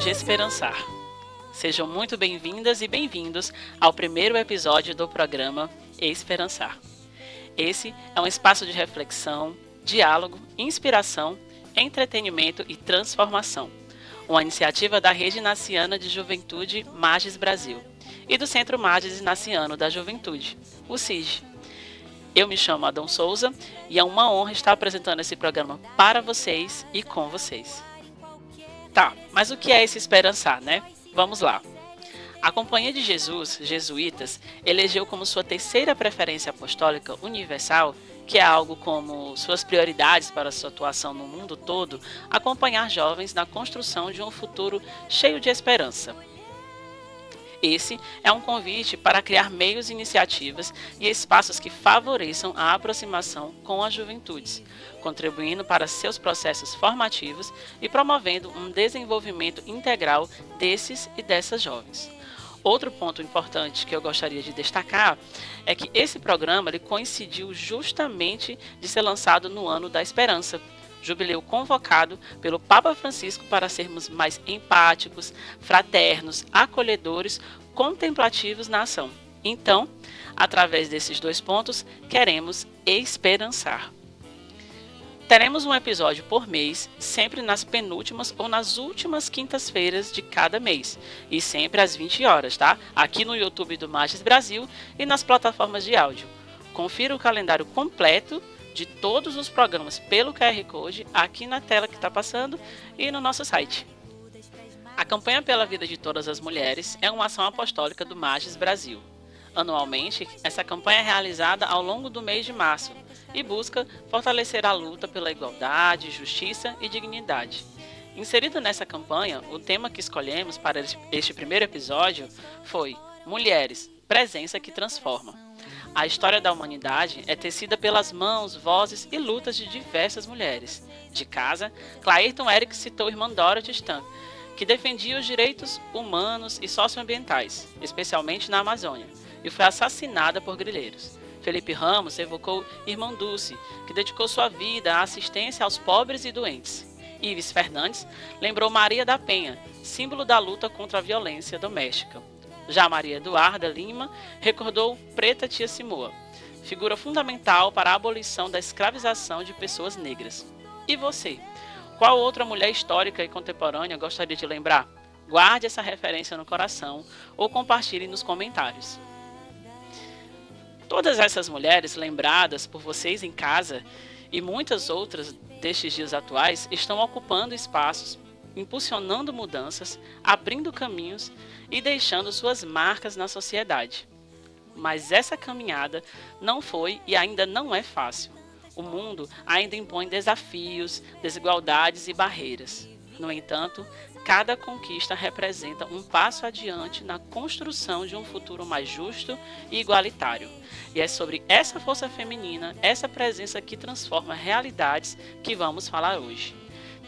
de esperançar. Sejam muito bem-vindas e bem-vindos ao primeiro episódio do programa Esperançar. Esse é um espaço de reflexão, diálogo, inspiração, entretenimento e transformação. Uma iniciativa da Rede Naciana de Juventude Magis Brasil e do Centro Magis Naciano da Juventude, o CIG. Eu me chamo Adão Souza e é uma honra estar apresentando esse programa para vocês e com vocês. Tá, mas o que é esse esperançar, né? Vamos lá. A Companhia de Jesus, jesuítas, elegeu como sua terceira preferência apostólica universal, que é algo como suas prioridades para sua atuação no mundo todo, acompanhar jovens na construção de um futuro cheio de esperança. Esse é um convite para criar meios, iniciativas e espaços que favoreçam a aproximação com as juventudes, contribuindo para seus processos formativos e promovendo um desenvolvimento integral desses e dessas jovens. Outro ponto importante que eu gostaria de destacar é que esse programa ele coincidiu justamente de ser lançado no Ano da Esperança, jubileu convocado pelo Papa Francisco para sermos mais empáticos, fraternos, acolhedores, contemplativos na ação. Então, através desses dois pontos, queremos esperançar. Teremos um episódio por mês, sempre nas penúltimas ou nas últimas quintas-feiras de cada mês, e sempre às 20 horas, tá? Aqui no YouTube do Magis Brasil e nas plataformas de áudio. Confira o calendário completo de todos os programas pelo QR Code aqui na tela que está passando e no nosso site. A campanha pela vida de todas as mulheres é uma ação apostólica do Magis Brasil. Anualmente, essa campanha é realizada ao longo do mês de março e busca fortalecer a luta pela igualdade, justiça e dignidade. Inserido nessa campanha, o tema que escolhemos para este primeiro episódio foi Mulheres, Presença que Transforma. A história da humanidade é tecida pelas mãos, vozes e lutas de diversas mulheres. De casa, Clairton Eric citou irmã Dorothy Stan, que defendia os direitos humanos e socioambientais, especialmente na Amazônia, e foi assassinada por grileiros. Felipe Ramos evocou irmã Dulce, que dedicou sua vida à assistência aos pobres e doentes. Ives Fernandes lembrou Maria da Penha, símbolo da luta contra a violência doméstica. Já Maria Eduarda Lima recordou Preta Tia Simoa, figura fundamental para a abolição da escravização de pessoas negras. E você? Qual outra mulher histórica e contemporânea gostaria de lembrar? Guarde essa referência no coração ou compartilhe nos comentários. Todas essas mulheres lembradas por vocês em casa e muitas outras destes dias atuais estão ocupando espaços, impulsionando mudanças, abrindo caminhos e deixando suas marcas na sociedade. Mas essa caminhada não foi e ainda não é fácil. O mundo ainda impõe desafios, desigualdades e barreiras. No entanto, cada conquista representa um passo adiante na construção de um futuro mais justo e igualitário. E é sobre essa força feminina, essa presença que transforma realidades que vamos falar hoje.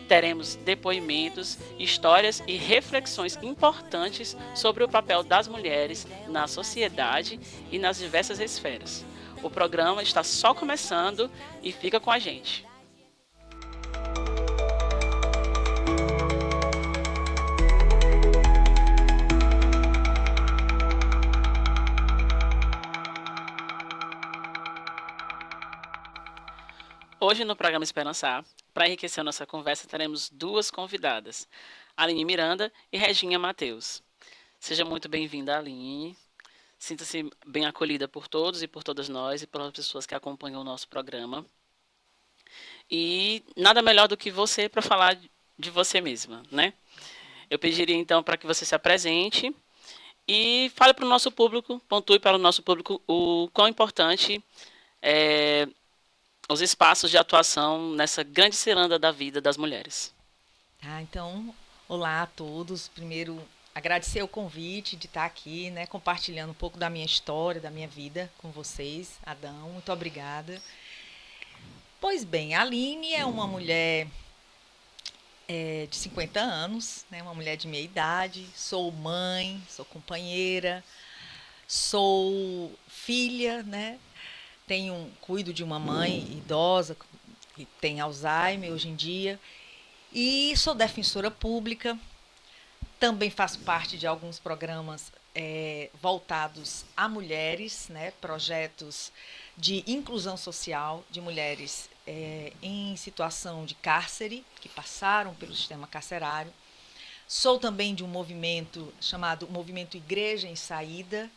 Teremos depoimentos, histórias e reflexões importantes sobre o papel das mulheres na sociedade e nas diversas esferas. O programa está só começando e fica com a gente. Hoje no programa Esperançar, para enriquecer a nossa conversa, teremos duas convidadas, Aline Miranda e Reginha Mateus. Seja muito bem-vinda, Aline. Sinta-se bem acolhida por todos e por todas nós e pelas pessoas que acompanham o nosso programa. E nada melhor do que você para falar de você mesma, né? Eu pediria então para que você se apresente e fale para o nosso público, pontue para o nosso público o quão importante é os espaços de atuação nessa grande ciranda da vida das mulheres. Tá, então, olá a todos. Primeiro, agradecer o convite de estar aqui, né, compartilhando um pouco da minha história, da minha vida com vocês. Adão, muito obrigada. Pois bem, a Aline é uma mulher de 50 anos, né, uma mulher de meia idade. Sou mãe, sou companheira, sou filha, né? Cuido de uma mãe idosa que tem Alzheimer hoje em dia e sou defensora pública. Também faço parte de alguns programas voltados a mulheres, né? Projetos de inclusão social de mulheres em situação de cárcere, que passaram pelo sistema carcerário. Sou também de um movimento chamado Movimento Igreja em Saída,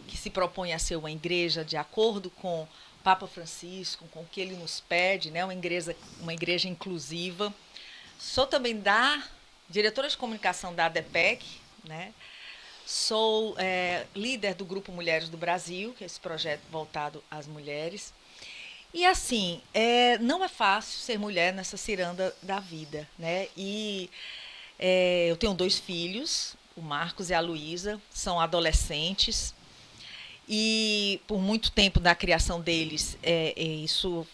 que se propõe a ser uma igreja de acordo com o Papa Francisco, com o que ele nos pede, né? Uma igreja inclusiva. Sou também diretora de comunicação da ADEPEC, né? Sou líder do Grupo Mulheres do Brasil, que é esse projeto voltado às mulheres. E assim, não é fácil ser mulher nessa ciranda da vida, né? E eu tenho 2 filhos, o Marcos e a Luísa, são adolescentes. E por muito tempo na criação deles, eu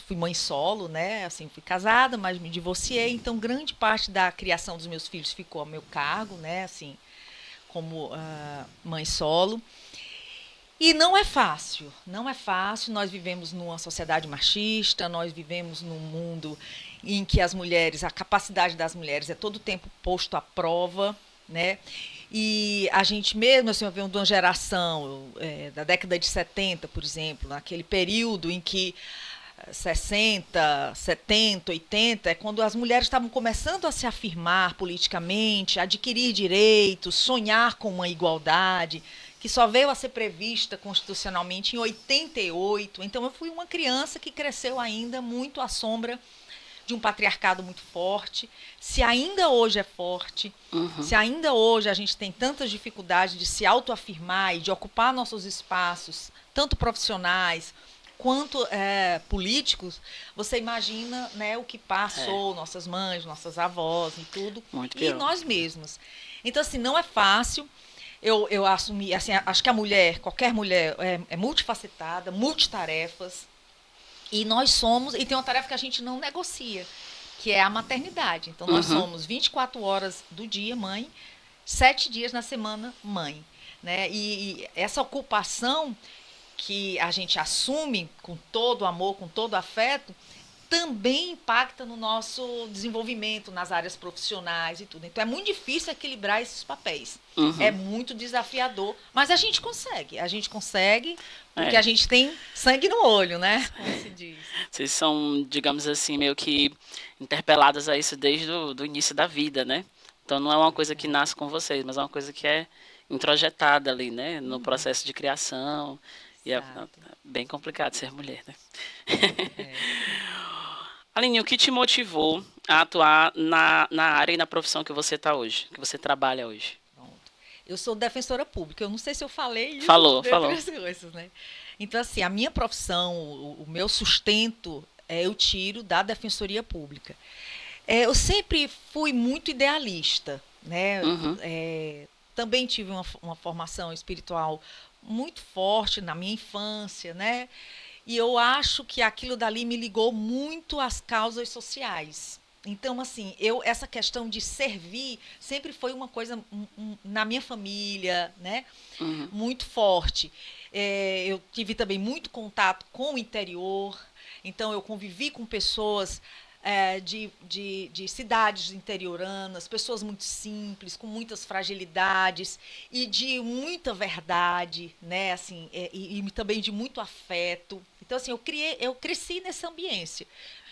fui mãe solo, né? Assim, fui casada, mas me divorciei. Então, grande parte da criação dos meus filhos ficou a meu cargo, né? Assim, como mãe solo. E não é fácil, não é fácil. Nós vivemos numa sociedade machista, nós vivemos num mundo em que a capacidade das mulheres é todo o tempo posto à prova, né? E a gente mesmo, assim, eu venho de uma geração da década de 70, por exemplo, naquele período em que 60, 70, 80, é quando as mulheres estavam começando a se afirmar politicamente, adquirir direitos, sonhar com uma igualdade, que só veio a ser prevista constitucionalmente em 88. Então, eu fui uma criança que cresceu ainda muito à sombra de um patriarcado muito forte. Se ainda hoje é forte, se ainda hoje a gente tem tantas dificuldades de se autoafirmar e de ocupar nossos espaços, tanto profissionais quanto políticos, você imagina, né, o que passou nossas mães, nossas avós e tudo, e nós mesmos. Então, assim, não é fácil. Eu assumi, assim, acho que qualquer mulher é multifacetada, multitarefas, e e tem uma tarefa que a gente não negocia, que é a maternidade. Então, nós somos 24 horas do dia mãe, 7 dias na semana mãe, né? E essa ocupação que a gente assume com todo amor, com todo afeto, também impacta no nosso desenvolvimento nas áreas profissionais e tudo. Então, é muito difícil equilibrar esses papéis. É muito desafiador, mas a gente consegue, porque a gente tem sangue no olho, né? Como se diz. Vocês são, digamos assim, meio que interpeladas a isso desde o início da vida, né? Então, não é uma coisa que nasce com vocês, mas é uma coisa que é introjetada ali, né? No processo de criação. E é bem complicado ser mulher, né? Aline, o que te motivou a atuar na área e na profissão que você está hoje, que você trabalha hoje? Pronto. Eu sou defensora pública. Eu não sei se eu falei isso. Falou. Coisas, né? Então, assim, a minha profissão, o meu sustento, eu tiro da defensoria pública. Eu sempre fui muito idealista, né? Também tive uma formação espiritual muito forte na minha infância, né? E eu acho que aquilo dali me ligou muito às causas sociais. Então, assim, essa questão de servir sempre foi uma coisa na minha família, né? Muito forte. Eu tive também muito contato com o interior, então eu convivi com pessoas de cidades interioranas, pessoas muito simples, com muitas fragilidades e de muita verdade, né? Assim, e também de muito afeto. Então, assim, eu cresci nessa ambiência.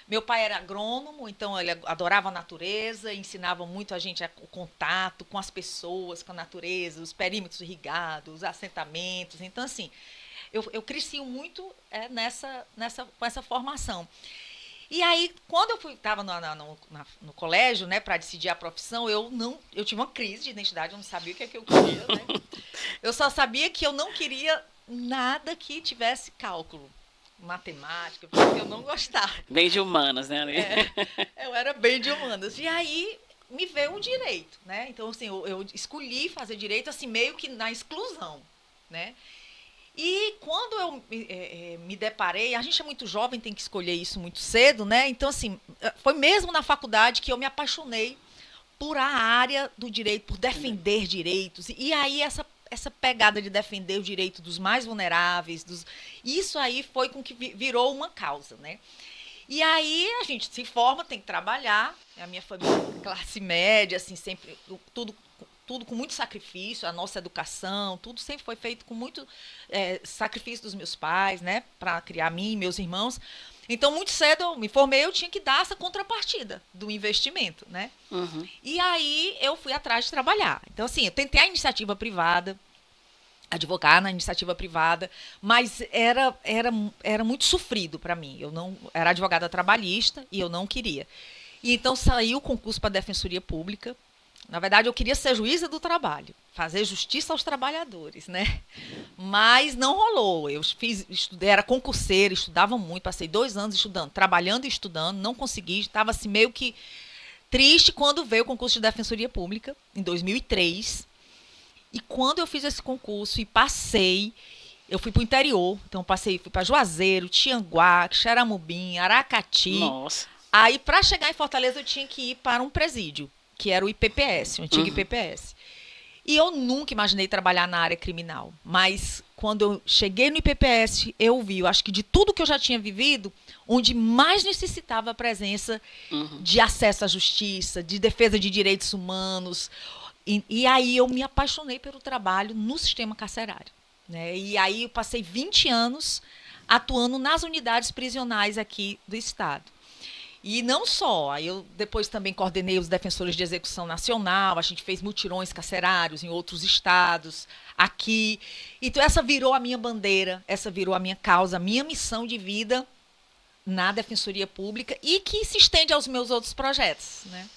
Meu pai era agrônomo, então ele adorava a natureza, ensinava muito a gente o contato com as pessoas, com a natureza, os perímetros irrigados, os assentamentos. Então, assim, eu cresci muito com essa formação. E aí, quando eu estava no colégio, né, para decidir a profissão, eu tive uma crise de identidade, eu não sabia o que é que eu queria, né? Eu só sabia que eu não queria nada que tivesse cálculo, matemática, porque eu não gostava. Bem de humanas, né? Eu era bem de humanas. E aí me veio o direito, né? Então, assim, eu escolhi fazer direito, assim, meio que na exclusão, né? E quando eu me deparei, a gente é muito jovem, tem que escolher isso muito cedo, né? Então, assim, foi mesmo na faculdade que eu me apaixonei por a área do direito, por defender direitos. E aí essa pegada de defender o direito dos mais vulneráveis, isso aí foi com que virou uma causa, né? E aí a gente se forma, tem que trabalhar. A minha família, classe média, assim, sempre tudo com muito sacrifício, a nossa educação, tudo sempre foi feito com muito sacrifício dos meus pais, né, para criar mim e meus irmãos. Então, muito cedo eu me formei, eu tinha que dar essa contrapartida do investimento, né? Uhum. E aí eu fui atrás de trabalhar. Então, assim, eu tentei a iniciativa privada, advogar na iniciativa privada, mas era muito sofrido para mim. Eu não era advogada trabalhista e eu não queria. E então saiu o concurso para a Defensoria Pública. Na verdade, eu queria ser juíza do trabalho, fazer justiça aos trabalhadores, né? Mas não rolou. Eu estudei, era concurseira, estudava muito, passei 2 anos estudando, trabalhando e estudando, não consegui, estava assim meio que triste quando veio o concurso de Defensoria Pública, em 2003. E quando eu fiz esse concurso e passei, eu fui para o interior, então fui para Juazeiro, Tianguá, Xaramubim, Aracati. Nossa. Aí, para chegar em Fortaleza, eu tinha que ir para um presídio, que era o IPPS, o antigo IPPS. E eu nunca imaginei trabalhar na área criminal. Mas quando eu cheguei no IPPS, eu vi, eu acho que de tudo que eu já tinha vivido, onde mais necessitava a presença de acesso à justiça, de defesa de direitos humanos. E aí eu me apaixonei pelo trabalho no sistema carcerário, né? E aí eu passei 20 anos atuando nas unidades prisionais aqui do estado. E não só, aí eu depois também coordenei os defensores de execução nacional, a gente fez mutirões carcerários em outros estados, aqui. Então essa virou a minha bandeira, essa virou a minha causa, a minha missão de vida na Defensoria Pública e que se estende aos meus outros projetos, né?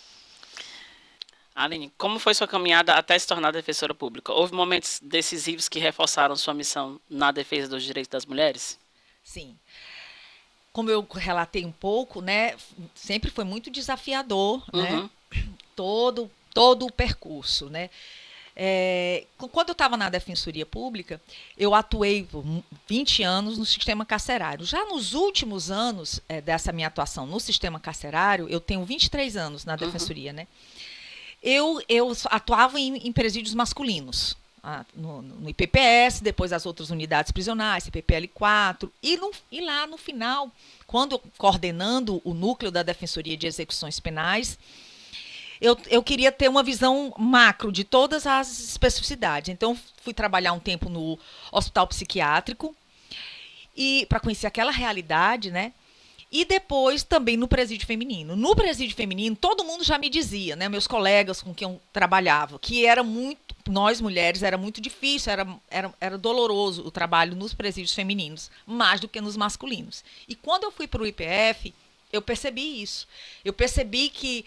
Aline, como foi sua caminhada até se tornar defensora pública? Houve momentos decisivos que reforçaram sua missão na defesa dos direitos das mulheres? Sim. Como eu relatei um pouco, né, sempre foi muito desafiador, né, todo o percurso, né. Quando eu estava na Defensoria Pública, eu atuei por 20 anos no sistema carcerário. Já nos últimos anos dessa minha atuação no sistema carcerário, eu tenho 23 anos na Defensoria, né, eu atuava em presídios masculinos. No IPPS, depois as outras unidades prisionais, CPPL 4, e lá no final, quando coordenando o núcleo da Defensoria de Execuções Penais, eu queria ter uma visão macro de todas as especificidades. Então, fui trabalhar um tempo no hospital psiquiátrico e para conhecer aquela realidade, né? E depois também no presídio feminino. No presídio feminino, todo mundo já me dizia, né, meus colegas com quem eu trabalhava, que era muito, nós mulheres, era muito difícil, era doloroso o trabalho nos presídios femininos, mais do que nos masculinos. E quando eu fui para o IPF, eu percebi isso. Eu percebi que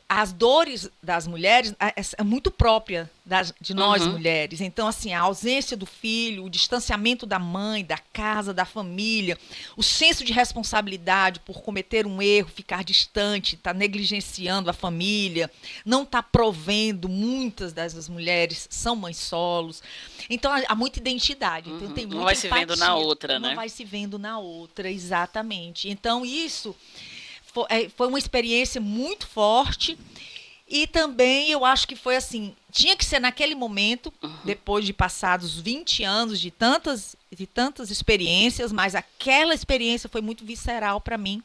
as dores das mulheres é muito própria de nós mulheres. Então, assim, a ausência do filho, o distanciamento da mãe, da casa, da família, o senso de responsabilidade por cometer um erro, ficar distante, estar negligenciando a família, não estar provendo. Muitas dessas mulheres são mães solos. Então, há muita identidade. Então, tem muita não vai empatia, se vendo na outra, né? Não vai se vendo na outra, exatamente. Então, isso foi uma experiência muito forte e também eu acho que foi assim, tinha que ser naquele momento, depois de passados 20 anos de tantas experiências, mas aquela experiência foi muito visceral para mim.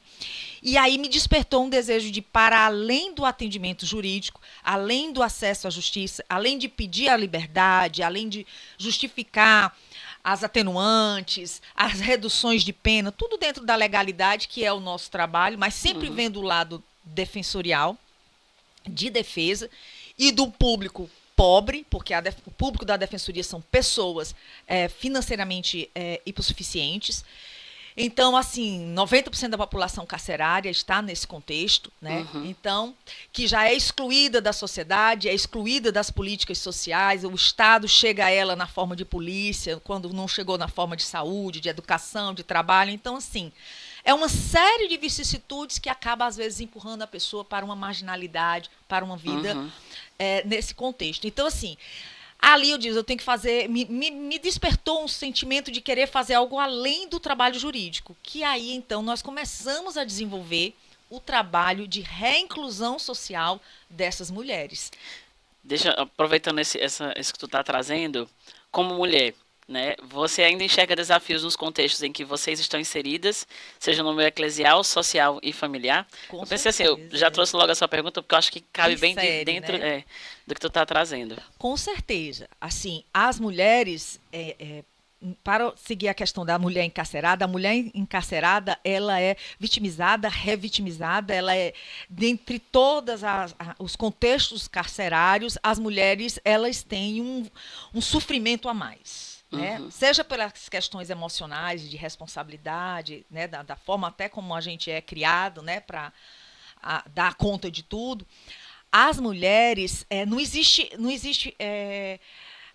E aí me despertou um desejo de, para além do atendimento jurídico, além do acesso à justiça, além de pedir a liberdade, além de justificar as atenuantes, as reduções de pena, tudo dentro da legalidade, que é o nosso trabalho, mas sempre vendo o lado defensorial, de defesa, e do público pobre, porque o público da defensoria são pessoas financeiramente hipossuficientes. Então, assim, 90% da população carcerária está nesse contexto, né? Então, que já é excluída da sociedade, é excluída das políticas sociais, o Estado chega a ela na forma de polícia, quando não chegou na forma de saúde, de educação, de trabalho. Então, assim, é uma série de vicissitudes que acaba, às vezes, empurrando a pessoa para uma marginalidade, para uma vida nesse contexto. Então, assim, ali eu tenho que fazer, me despertou um sentimento de querer fazer algo além do trabalho jurídico, que aí, então, nós começamos a desenvolver o trabalho de reinclusão social dessas mulheres. Aproveitando isso que tu está trazendo, como mulher, né? Você ainda enxerga desafios nos contextos em que vocês estão inseridas, seja no meio eclesial, social e familiar? Com Eu pensei assim, eu certeza. já trouxe logo a sua pergunta, porque eu acho que cabe bem Insere, dentro né? do que tu está trazendo. Com certeza. Assim, as mulheres, para seguir a questão da mulher encarcerada, a mulher encarcerada, ela é vitimizada, revitimizada, ela é, dentre todos os contextos carcerários, as mulheres, elas têm um sofrimento a mais. Né? Uhum. Seja pelas questões emocionais, de responsabilidade, né? da forma até como a gente é criado, né? Para dar conta de tudo. As mulheres, não existe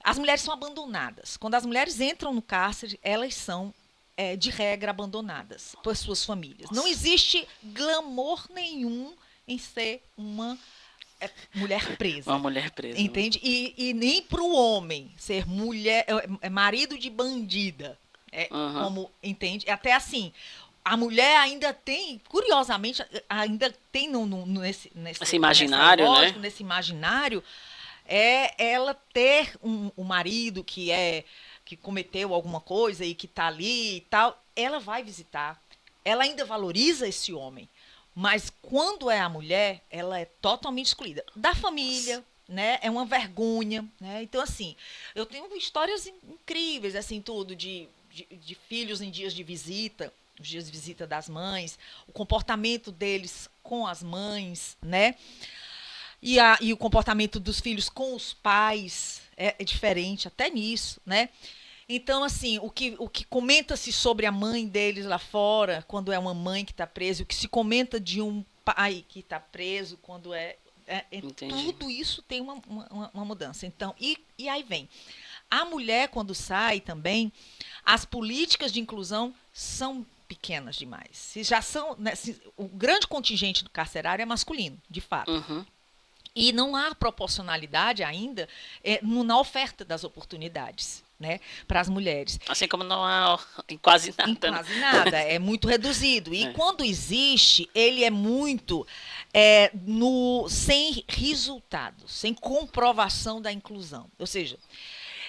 as mulheres são abandonadas. Quando as mulheres entram no cárcere, elas são, de regra, abandonadas por suas famílias. Não Nossa, existe glamour nenhum em ser uma mulher uma presa. mulher presa. Entende? E nem para o homem ser mulher, marido de bandida. Uhum. Como, entende? Até assim, a mulher ainda tem, curiosamente, ainda tem Esse nessa imaginário, né? lógica, nesse imaginário, ela ter um marido que cometeu alguma coisa e que está ali e tal, ela vai visitar. Ela ainda valoriza esse homem. Mas quando é a mulher, ela é totalmente excluída da família, né? É uma vergonha, né? Então, assim, eu tenho histórias incríveis, assim, tudo de filhos em dias de visita, os dias de visita das mães, o comportamento deles com as mães, né? E o comportamento dos filhos com os pais é diferente, até nisso, né? Então, assim, o que comenta-se sobre a mãe deles lá fora, quando é uma mãe que está presa, o que se comenta de um pai que está preso, quando Entendi. tudo isso tem uma mudança. Então, e aí vem. A mulher, quando sai também, as políticas de inclusão são pequenas demais. Se já são, né, o grande contingente do carcerário é masculino, de fato. Uhum. E não há proporcionalidade ainda na oferta das oportunidades, né, para as mulheres. Assim como não há em quase Em nada, né? quase nada, é muito reduzido. E É. quando existe, ele é muito sem resultado, sem comprovação da inclusão. Ou seja,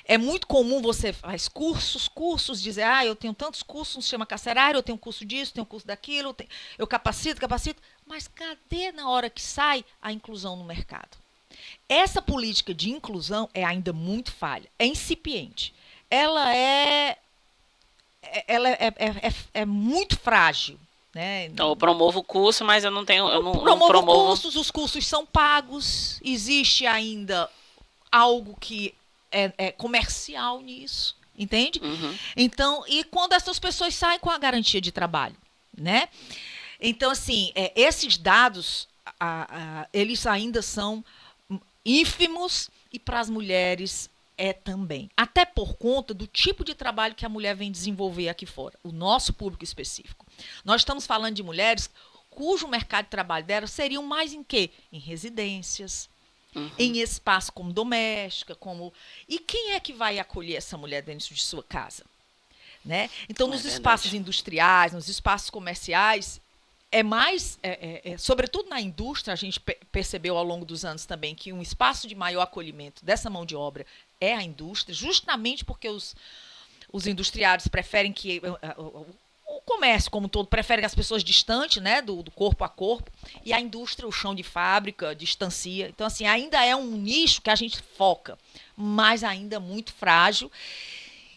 é muito comum você faz cursos, dizer, eu tenho tantos cursos, se chama carcerário, eu tenho curso disso, tenho curso daquilo, eu capacito, mas cadê na hora que sai a inclusão no mercado? Essa política de inclusão é ainda muito falha, é incipiente. Ela é muito frágil. Né? Então, eu promovo o curso, mas eu não Promovo promovo. cursos, os cursos são pagos, existe ainda algo que é comercial nisso, entende? Uhum. Então, e quando essas pessoas saem com a garantia de trabalho, né? Então, assim, esses dados, eles ainda são ínfimos e para as mulheres também. Até por conta do tipo de trabalho que a mulher vem desenvolver aqui fora, o nosso público específico. Nós estamos falando de mulheres cujo mercado de trabalho dela seriam mais em quê? Em residências, em espaço como doméstica, E quem é que vai acolher essa mulher dentro de sua casa? Né? Então, nos espaços industriais, nos espaços comerciais, sobretudo na indústria, a gente percebeu ao longo dos anos também que um espaço de maior acolhimento dessa mão de obra é a indústria, justamente porque os industriários preferem que o comércio como um todo prefere as pessoas distantes, né, do corpo a corpo, e a indústria, o chão de fábrica, distancia. Então, assim, ainda é um nicho que a gente foca, mas ainda muito frágil.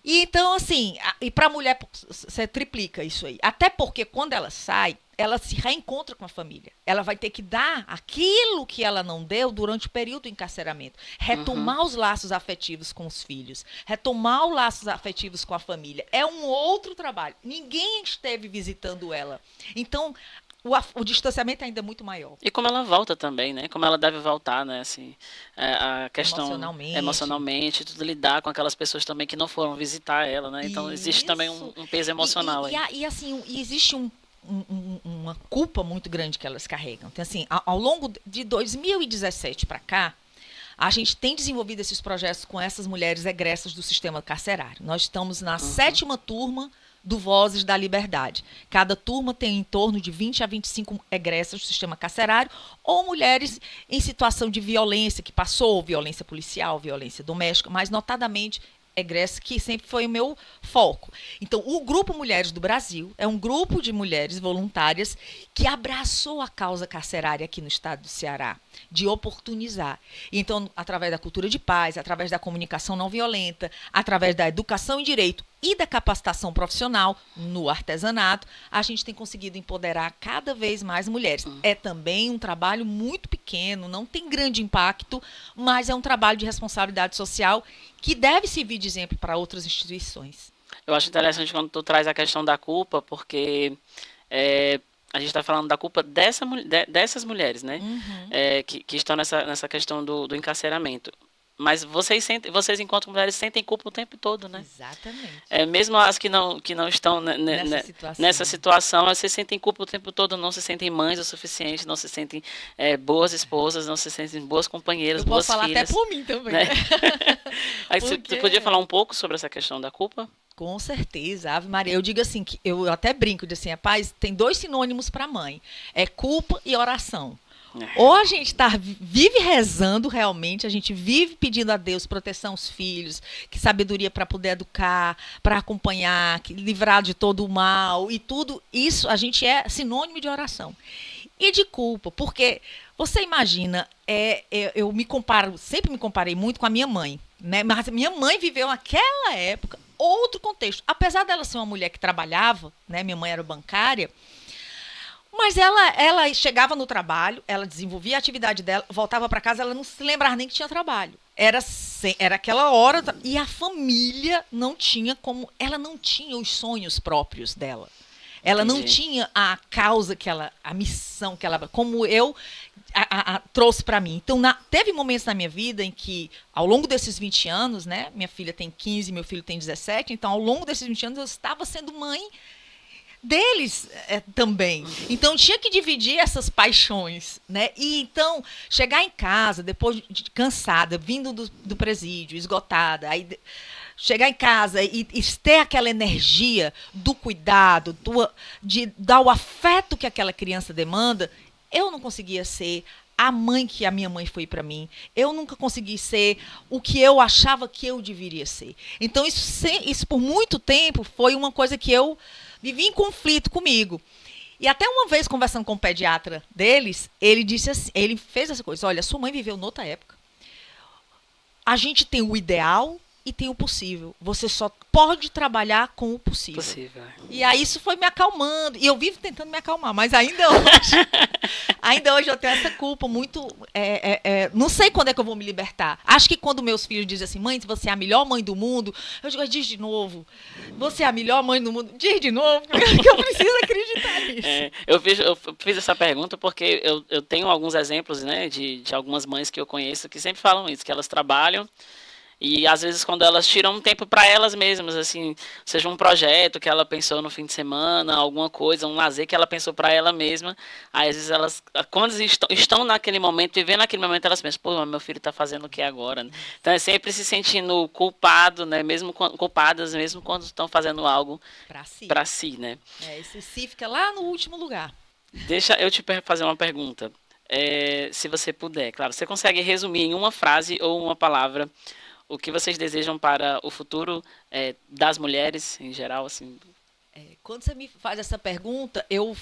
E então, assim, e para a mulher, você triplica isso aí. Até porque quando ela sai, ela se reencontra com a família. Ela vai ter que dar aquilo que ela não deu durante o período do encarceramento. Retomar os laços afetivos com os filhos. Retomar os laços afetivos com a família. É um outro trabalho. Ninguém esteve visitando ela. Então, o distanciamento é ainda muito maior. E como ela volta também, né? Como ela deve voltar, né? Assim, a questão emocionalmente, tudo lidar com aquelas pessoas também que não foram visitar ela, né? Então existe também um peso emocional aí. E assim, existe uma culpa muito grande que elas carregam. Então, assim, ao longo de 2017 para cá, a gente tem desenvolvido esses projetos com essas mulheres egressas do sistema carcerário. Nós estamos na 7ª turma do Vozes da Liberdade. Cada turma tem em torno de 20 a 25 egressas do sistema carcerário ou mulheres em situação de violência, que passou violência policial, violência doméstica, mas notadamente egressa, que sempre foi o meu foco. Então, o Grupo Mulheres do Brasil é um grupo de mulheres voluntárias que abraçou a causa carcerária aqui no estado do Ceará, de oportunizar. Então, através da cultura de paz, através da comunicação não violenta, através da educação em direito e da capacitação profissional no artesanato, a gente tem conseguido empoderar cada vez mais mulheres. É também um trabalho muito pequeno, não tem grande impacto, mas é um trabalho de responsabilidade social que deve servir de exemplo para outras instituições. Eu acho interessante quando tu traz a questão da culpa, porque a gente está falando da culpa dessas mulheres, né? Que estão nessa questão do encarceramento. Mas vocês, enquanto mulheres, sentem culpa o tempo todo, né? Exatamente. Mesmo as que não estão nessa situação, elas se sentem culpa o tempo todo, não se sentem mães o suficiente, não se sentem boas esposas, não se sentem boas companheiras, boas filhas. Eu posso falar até por mim também. Né? Aí você podia falar um pouco sobre essa questão da culpa? Com certeza, Ave Maria. Eu digo assim, que eu até brinco, de assim, rapaz, tem 2 sinônimos para mãe. É culpa e oração. Ou a gente vive rezando realmente, a gente vive pedindo a Deus proteção aos filhos, que sabedoria para poder educar, para acompanhar, livrar de todo o mal e tudo isso, a gente é sinônimo de oração. E de culpa, porque você imagina, eu sempre me comparei muito com a minha mãe, né? Mas a minha mãe viveu naquela época outro contexto. Apesar dela ser uma mulher que trabalhava, né? Minha mãe era bancária. Mas ela chegava no trabalho, ela desenvolvia a atividade dela, voltava para casa, ela não se lembrava nem que tinha trabalho. Era aquela hora, e a família não tinha como, ela não tinha os sonhos próprios dela. Ela não tinha a causa a missão que ela, como eu trouxe para mim. Então, teve momentos na minha vida em que, ao longo desses 20 anos, né, minha filha tem 15, meu filho tem 17, então, ao longo desses 20 anos, eu estava sendo mãe deles também. Então, tinha que dividir essas paixões, né? E, então, chegar em casa, depois cansada, vindo do presídio, esgotada, aí chegar em casa e ter aquela energia do cuidado, de dar o afeto que aquela criança demanda, eu não conseguia ser a mãe que a minha mãe foi para mim. Eu nunca consegui ser o que eu achava que eu deveria ser. Então, isso por muito tempo foi uma coisa que eu vivi em conflito comigo. E até uma vez, conversando com o pediatra deles, ele disse assim, ele fez essa coisa: olha, sua mãe viveu noutra época. A gente tem o ideal e tem o possível. Você só pode trabalhar com o possível. E aí isso foi me acalmando. E eu vivo tentando me acalmar, mas ainda hoje eu tenho essa culpa muito... não sei quando é que eu vou me libertar. Acho que quando meus filhos dizem assim, mãe, você é a melhor mãe do mundo, eu digo, diz de novo. Você é a melhor mãe do mundo. Diz de novo, porque eu preciso acreditar nisso. Eu fiz essa pergunta porque eu tenho alguns exemplos, né, de algumas mães que eu conheço que sempre falam isso, que elas trabalham. E às vezes quando elas tiram um tempo para elas mesmas, assim, seja um projeto que ela pensou no fim de semana, alguma coisa, um lazer que ela pensou para ela mesma, aí às vezes elas, quando estão naquele momento, vivendo naquele momento, elas pensam, pô, meu filho está fazendo o que agora? Né? Então é sempre se sentindo culpado, né? Culpadas mesmo quando estão fazendo algo para si, né? Esse si fica lá no último lugar. Deixa eu te fazer uma pergunta. Se você puder, claro, você consegue resumir em uma frase ou uma palavra o que vocês desejam para o futuro das mulheres em geral, assim? Quando você me faz essa pergunta, eu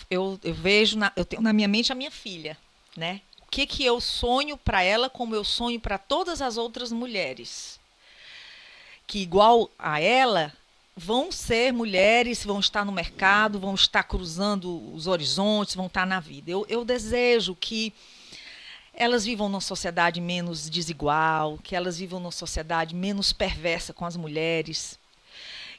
vejo, eu tenho na minha mente a minha filha, né? O que eu sonho para ela, como eu sonho para todas as outras mulheres, que igual a ela vão ser mulheres, vão estar no mercado, vão estar cruzando os horizontes, vão estar na vida. Eu desejo que elas vivam numa sociedade menos desigual, que elas vivam numa sociedade menos perversa com as mulheres,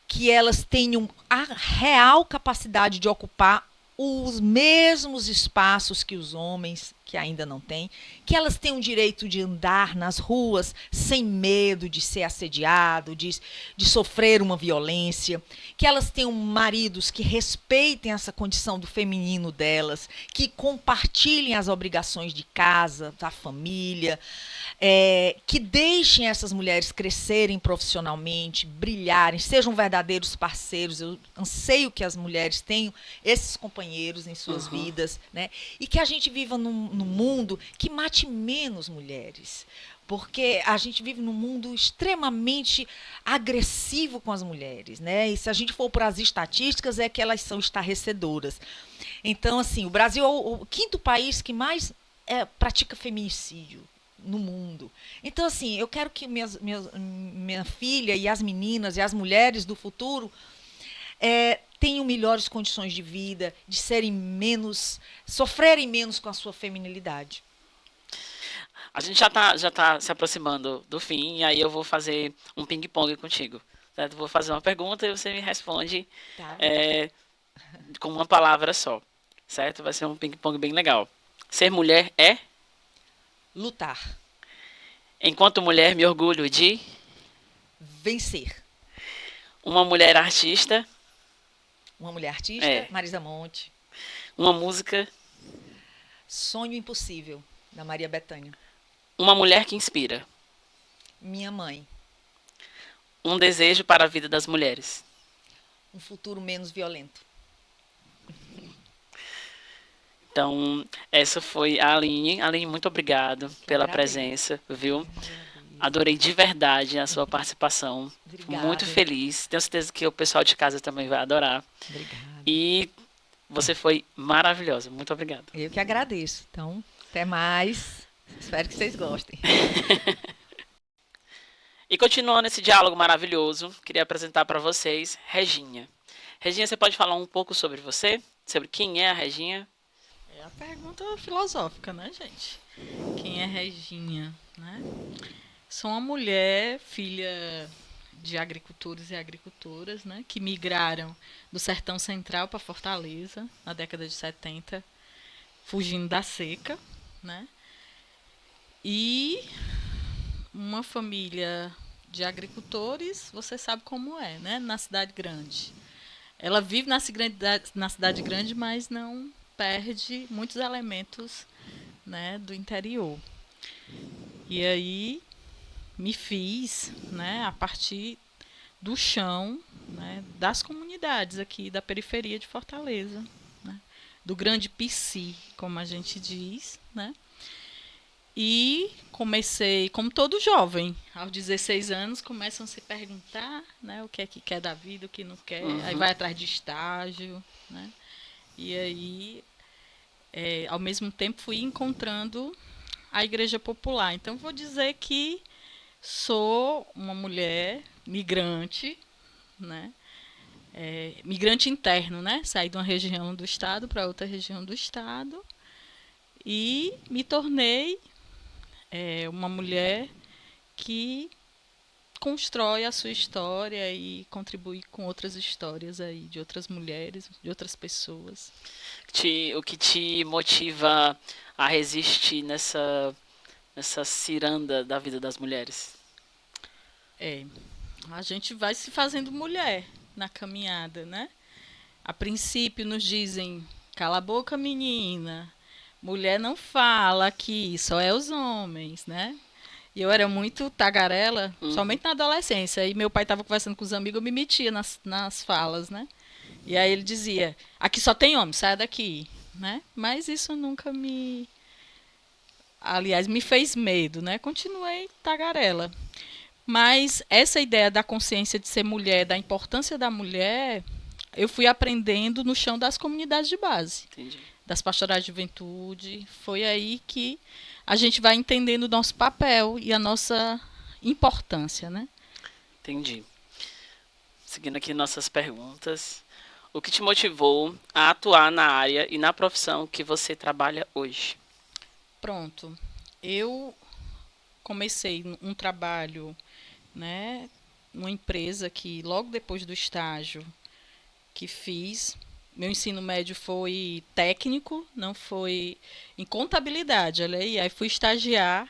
que elas tenham a real capacidade de ocupar os mesmos espaços que os homens, que ainda não têm, que elas tenham o direito de andar nas ruas sem medo de ser assediado, de sofrer uma violência, que elas tenham maridos que respeitem essa condição do feminino delas, que compartilhem as obrigações de casa, da família, que deixem essas mulheres crescerem profissionalmente, brilharem, sejam verdadeiros parceiros. Eu anseio que as mulheres tenham esses companheiros em suas vidas, né? E que a gente viva num mundo que mate menos mulheres. porque a gente vive num mundo extremamente agressivo com as mulheres, né? E se a gente for para as estatísticas, é que elas são estarrecedoras. Então, assim, o Brasil é o quinto país que mais pratica feminicídio no mundo. Então, assim, eu quero que minha filha e as meninas e as mulheres do futuro tenham melhores condições de vida, de serem menos, sofrerem menos com a sua feminilidade. A gente já tá se aproximando do fim, e aí eu vou fazer um ping-pong contigo. Certo? Vou fazer uma pergunta e você me responde Tá? é, com uma palavra só. Certo? Vai ser um ping-pong bem legal. Ser mulher é? Lutar, Enquanto mulher, me orgulho de vencer. uma mulher artista, Uma mulher artista, é, Marisa Monte. uma música, Sonho Impossível, da Maria Bethânia. uma mulher que inspira, Minha mãe, um desejo para a vida das mulheres. um futuro menos violento. Então, essa foi a Aline. Aline, muito obrigado Que pela agradeço. presença, viu? Que agradeço. Adorei de verdade a sua participação. Obrigada. Muito feliz. Tenho certeza que o pessoal de casa também vai adorar. Obrigada. E você foi maravilhosa. Muito obrigado. Eu que agradeço. Então, até mais. Espero que vocês gostem. E continuando esse diálogo maravilhoso, queria apresentar para vocês Reginha. Reginha, você pode falar um pouco sobre você? Sobre quem é a Reginha? É a pergunta filosófica, né, gente? Quem é Reginha, né? Sou uma mulher, filha de agricultores e agricultoras, né, que migraram do Sertão Central para Fortaleza na década de 70, fugindo da seca, né? E uma família de agricultores, você sabe como é, né? Na cidade grande. Ela vive na cidade grande, mas não perde muitos elementos, né, do interior. E aí me fiz, né, a partir do chão, né, das comunidades aqui da periferia de Fortaleza, né, do grande PC, como a gente diz, né? E comecei, como todo jovem, aos 16 anos, começam a se perguntar, né, o que é que quer da vida, o que não quer, aí vai atrás de estágio, né? E aí, ao mesmo tempo, fui encontrando a Igreja Popular. Então, vou dizer que sou uma mulher migrante, né? Migrante interno, né? Saí de uma região do estado para outra região do estado e me tornei uma mulher que constrói a sua história e contribui com outras histórias aí de outras mulheres, de outras pessoas. O que te motiva a resistir nessa ciranda da vida das mulheres? A gente vai se fazendo mulher na caminhada, né? A princípio nos dizem, cala a boca, menina, mulher não fala aqui, só é os homens, né? E eu era muito tagarela, somente na adolescência. E meu pai estava conversando com os amigos, eu me metia nas falas, né? E aí ele dizia, aqui só tem homem, saia daqui, né? Mas isso nunca me... Aliás, me fez medo, né? Continuei tagarela. Mas essa ideia da consciência de ser mulher, da importância da mulher, eu fui aprendendo no chão das comunidades de base. Entendi. Das pastorais de juventude. Foi aí que a gente vai entendendo o nosso papel e a nossa importância, né? Entendi. Seguindo aqui nossas perguntas. O que te motivou a atuar na área e na profissão que você trabalha hoje? Pronto. Eu comecei um trabalho, né, numa empresa que logo depois do estágio que fiz, meu ensino médio foi técnico, não foi em contabilidade, olha aí fui estagiar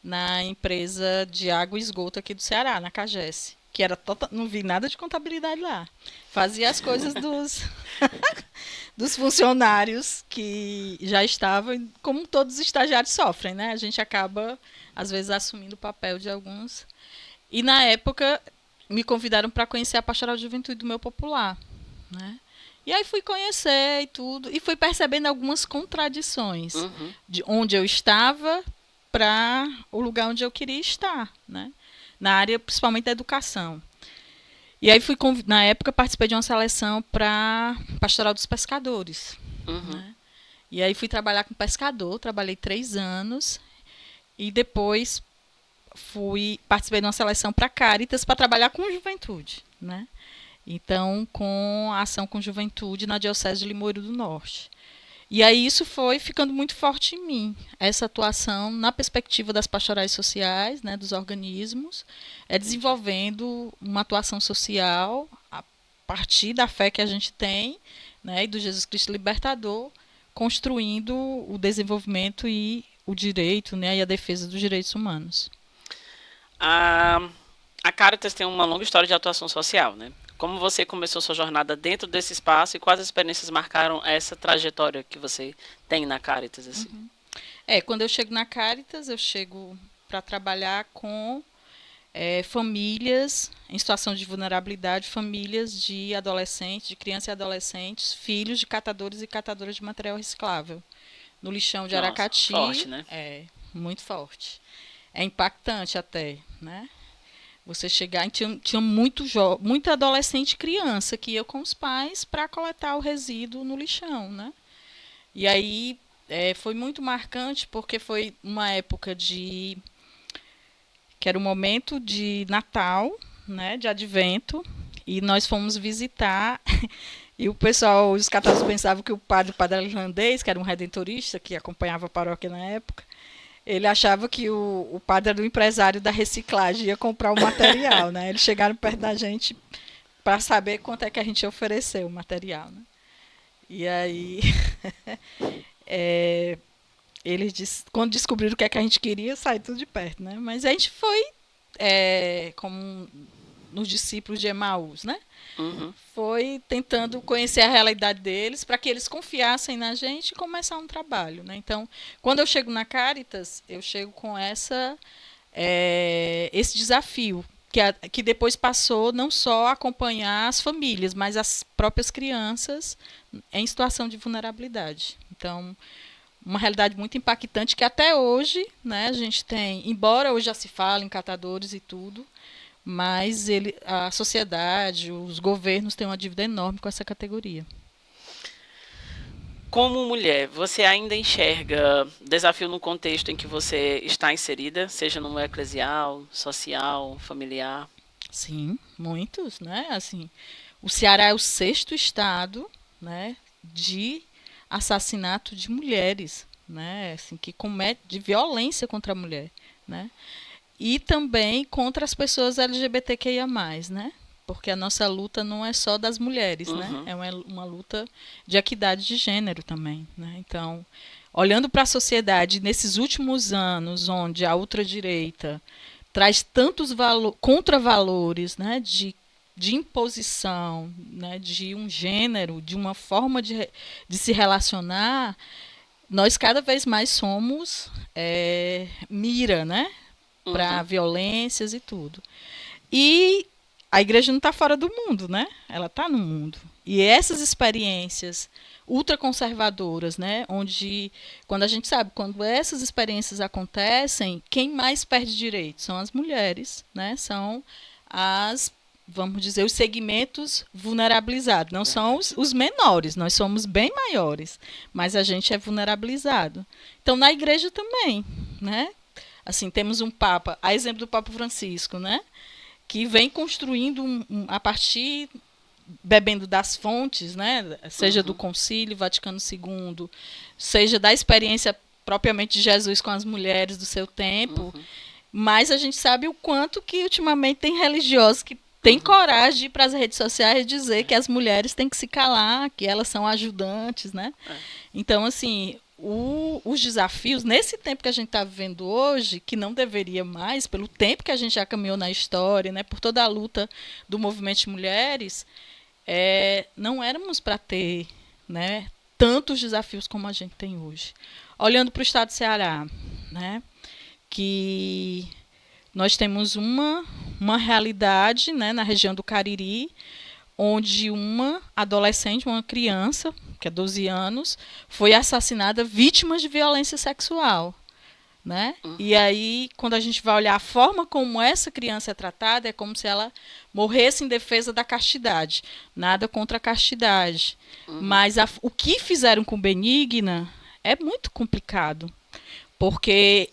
na empresa de água e esgoto aqui do Ceará, na Cagesse, que era não vi nada de contabilidade lá. Fazia as coisas dos funcionários que já estavam, como todos os estagiários sofrem, né? A gente acaba, às vezes, assumindo o papel de alguns. E, na época, me convidaram para conhecer a Pastoral de Juventude do meu popular, né? E aí fui conhecer e tudo, e fui percebendo algumas contradições de onde eu estava para o lugar onde eu queria estar, né? Na área principalmente da educação. E aí na época participei de uma seleção para Pastoral dos Pescadores. Uhum. Né? E aí fui trabalhar com pescador, trabalhei 3 anos e depois participei de uma seleção para Caritas para trabalhar com juventude, né? Então, com a ação com juventude na Diocese de Limoeiro do Norte. E aí isso foi ficando muito forte em mim, essa atuação na perspectiva das pastorais sociais, né, dos organismos, desenvolvendo uma atuação social a partir da fé que a gente tem, né, e do Jesus Cristo Libertador, construindo o desenvolvimento e o direito, né, e a defesa dos direitos humanos. A Caritas tem uma longa história de atuação social, né? Como você começou sua jornada dentro desse espaço e quais experiências marcaram essa trajetória que você tem na Caritas? Assim? Quando eu chego na Caritas, eu chego para trabalhar com famílias em situação de vulnerabilidade, famílias de adolescentes, de crianças e adolescentes, filhos de catadores e catadoras de material reciclável. No lixão de Aracati. Forte, né? Muito forte. É impactante até, né? Você chegar e tinha muito adolescente e criança que ia com os pais para coletar o resíduo no lixão, né? E aí foi muito marcante porque foi uma época que era o momento de Natal, né? De Advento, e nós fomos visitar e o pessoal, os católicos pensavam que o padre irlandês, que era um redentorista que acompanhava a paróquia na época, ele achava que o padre era o empresário da reciclagem, ia comprar o material, né? Eles chegaram perto da gente para saber quanto é que a gente ia oferecer o material, né? E aí, eles quando descobriram o que é que a gente queria, saiu tudo de perto, né? Mas a gente foi como nos discípulos de Emaús, né? Uhum. Foi tentando conhecer a realidade deles para que eles confiassem na gente e começar um trabalho, né? Então, quando eu chego na Caritas, eu chego com esse desafio, que depois passou não só a acompanhar as famílias, mas as próprias crianças em situação de vulnerabilidade. Então, uma realidade muito impactante que até hoje, né, a gente tem, embora hoje já se fale em catadores e tudo, mas a sociedade, os governos têm uma dívida enorme com essa categoria. Como mulher, você ainda enxerga desafio no contexto em que você está inserida, seja no eclesial, social, familiar? Sim, muitos, né? Assim, o Ceará é o 6º estado, né, de assassinato de mulheres, né, assim, que comete de violência contra a mulher, né? E também contra as pessoas LGBTQIA+, né? Porque a nossa luta não é só das mulheres, né? É uma luta de equidade de gênero também, né? Então, olhando para a sociedade nesses últimos anos, onde a ultradireita traz tantos contravalores, né, de imposição, né, de um gênero, de uma forma de se relacionar, nós cada vez mais somos mira, né? Para violências e tudo. E a igreja não está fora do mundo, né? Ela está no mundo. E essas experiências ultraconservadoras, né? Onde, quando a gente sabe, quando essas experiências acontecem, quem mais perde direito são as mulheres, né? São vamos dizer, os segmentos vulnerabilizados. Não são os menores, nós somos bem maiores, mas a gente é vulnerabilizado. Então, na igreja também, né? Assim, temos um Papa, a exemplo do Papa Francisco, né? Que vem construindo a partir, bebendo das fontes, né? Seja do Concílio Vaticano II, seja da experiência propriamente de Jesus com as mulheres do seu tempo, mas a gente sabe o quanto que ultimamente tem religiosos que têm coragem de ir para as redes sociais e dizer que as mulheres têm que se calar, que elas são ajudantes, né? Então, assim, os desafios, nesse tempo que a gente está vivendo hoje, que não deveria mais, pelo tempo que a gente já caminhou na história, né, por toda a luta do movimento de mulheres, não éramos para ter, né, tantos desafios como a gente tem hoje. Olhando para o estado do Ceará, né, que nós temos uma realidade, né, na região do Cariri, onde uma adolescente, uma criança, que é 12 anos, foi assassinada vítima de violência sexual. né? E aí, quando a gente vai olhar a forma como essa criança é tratada, é como se ela morresse em defesa da castidade. Nada contra a castidade. Mas o que fizeram com Benigna é muito complicado. Porque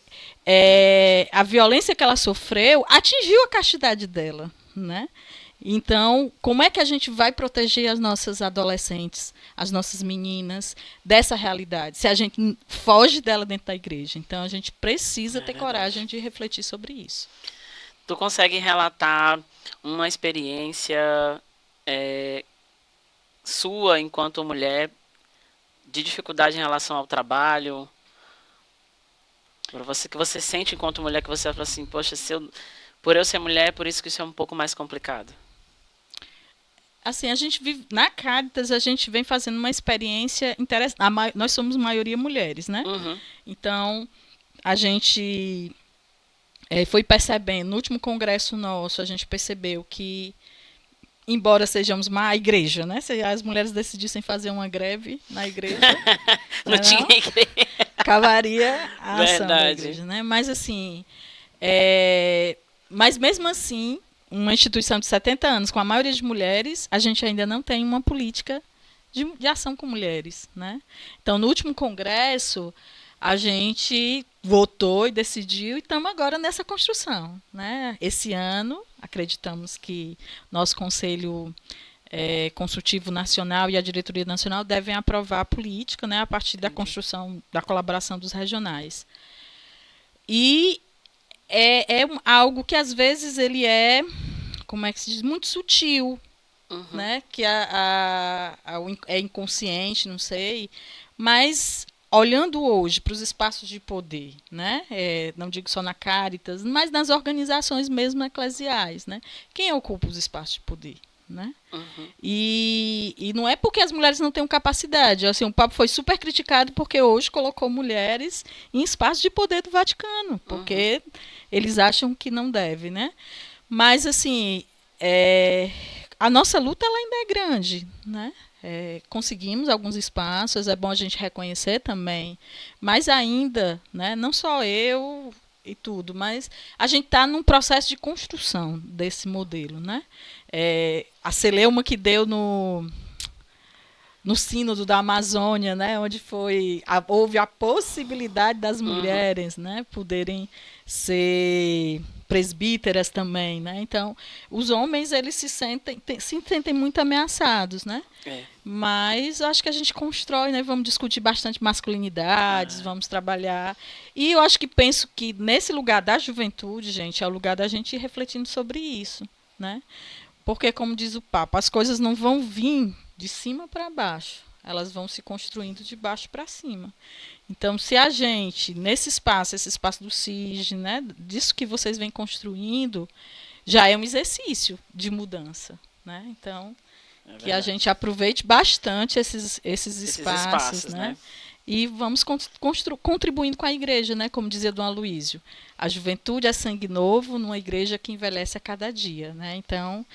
a violência que ela sofreu atingiu a castidade dela, né? Então, como é que a gente vai proteger as nossas adolescentes, as nossas meninas, dessa realidade, se a gente foge dela dentro da igreja? Então, a gente precisa ter coragem de refletir sobre isso. Tu consegue relatar uma experiência sua, enquanto mulher, de dificuldade em relação ao trabalho? Que você sente enquanto mulher, que você fala assim, poxa, por eu ser mulher, por isso que isso é um pouco mais complicado. Assim, a gente vive na Caritas, a gente vem fazendo uma experiência interessante. Nós somos maioria mulheres, né? Então, a gente foi percebendo, no último congresso nosso, a gente percebeu que, embora sejamos a igreja, né? Se as mulheres decidissem fazer uma greve na igreja, não tinha igreja. Acabaria a ação da igreja, né? Mas assim, mas mesmo assim, uma instituição de 70 anos, com a maioria de mulheres, a gente ainda não tem uma política de ação com mulheres, né? Então, no último congresso, a gente votou e decidiu, e estamos agora nessa construção, né? Esse ano, acreditamos que nosso Conselho Consultivo Nacional e a Diretoria Nacional devem aprovar a política, né, a partir da construção, da colaboração dos regionais. E é algo que, às vezes, ele como é que se diz, muito sutil, né, que é inconsciente, não sei, mas olhando hoje para os espaços de poder, né, não digo só na Caritas, mas nas organizações mesmo eclesiais, né, quem ocupa os espaços de poder? Né? E não é porque as mulheres não têm capacidade. Assim, o Papa foi super criticado porque hoje colocou mulheres em espaços de poder do Vaticano, porque eles acham que não deve, né? Mas assim, a nossa luta ela ainda é grande, né? Conseguimos alguns espaços, é bom a gente reconhecer também, mas ainda, né, não só eu e tudo, mas a gente está num processo de construção desse modelo, né? A celeuma que deu no Sínodo da Amazônia, né, onde houve a possibilidade das mulheres, né, poderem ser presbíteras também, né? Então, os homens eles se sentem muito ameaçados, né? Mas eu acho que a gente constrói, né? Vamos discutir bastante masculinidades, vamos trabalhar. E eu penso que nesse lugar da juventude, gente, é o lugar da gente ir refletindo sobre isso, né? Porque, como diz o Papa, as coisas não vão vir de cima para baixo, elas vão se construindo de baixo para cima. Então, se a gente, esse espaço do SIG, né, disso que vocês vêm construindo, já é um exercício de mudança, né? Então, que a gente aproveite bastante esses espaços, né? E vamos contribuindo com a igreja, né? Como dizia Dom Aloísio, a juventude é sangue novo numa igreja que envelhece a cada dia, né? Então,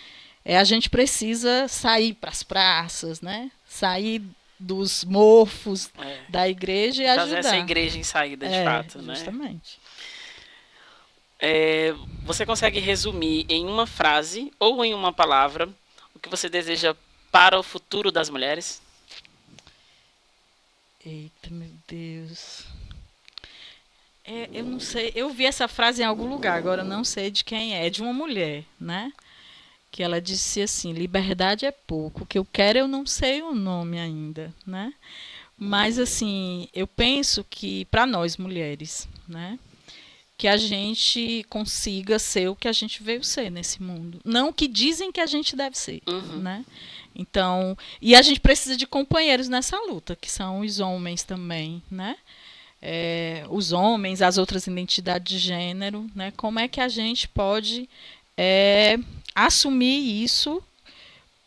a gente precisa sair para as praças, né? Sair dos morfos da igreja e ajudar. Fazer essa igreja em saída, de fato, né? Justamente. Você consegue resumir em uma frase ou em uma palavra o que você deseja para o futuro das mulheres? Eita, meu Deus. Eu não sei, eu vi essa frase em algum lugar, agora eu não sei de quem é de uma mulher, né? Que ela disse assim, liberdade é pouco, o que eu quero eu não sei o nome ainda, né? Mas assim, eu penso que para nós mulheres, né, que a gente consiga ser o que a gente veio ser nesse mundo, não o que dizem que a gente deve ser, né? Então, e a gente precisa de companheiros nessa luta, que são os homens também, né? Os homens, as outras identidades de gênero, né? Como é que a gente pode assumir isso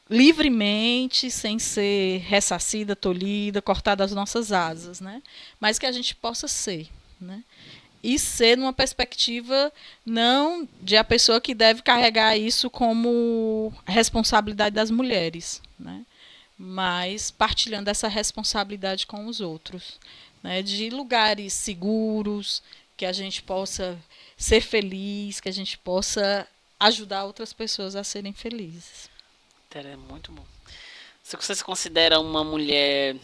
livremente, sem ser ressarcida, tolhida, cortada as nossas asas, né? Mas que a gente possa ser, né? E ser numa perspectiva não de a pessoa que deve carregar isso como responsabilidade das mulheres, né? Mas partilhando essa responsabilidade com os outros, né? De lugares seguros, que a gente possa ser feliz, que a gente possa ajudar outras pessoas a serem felizes. É muito bom. Você se considera uma mulher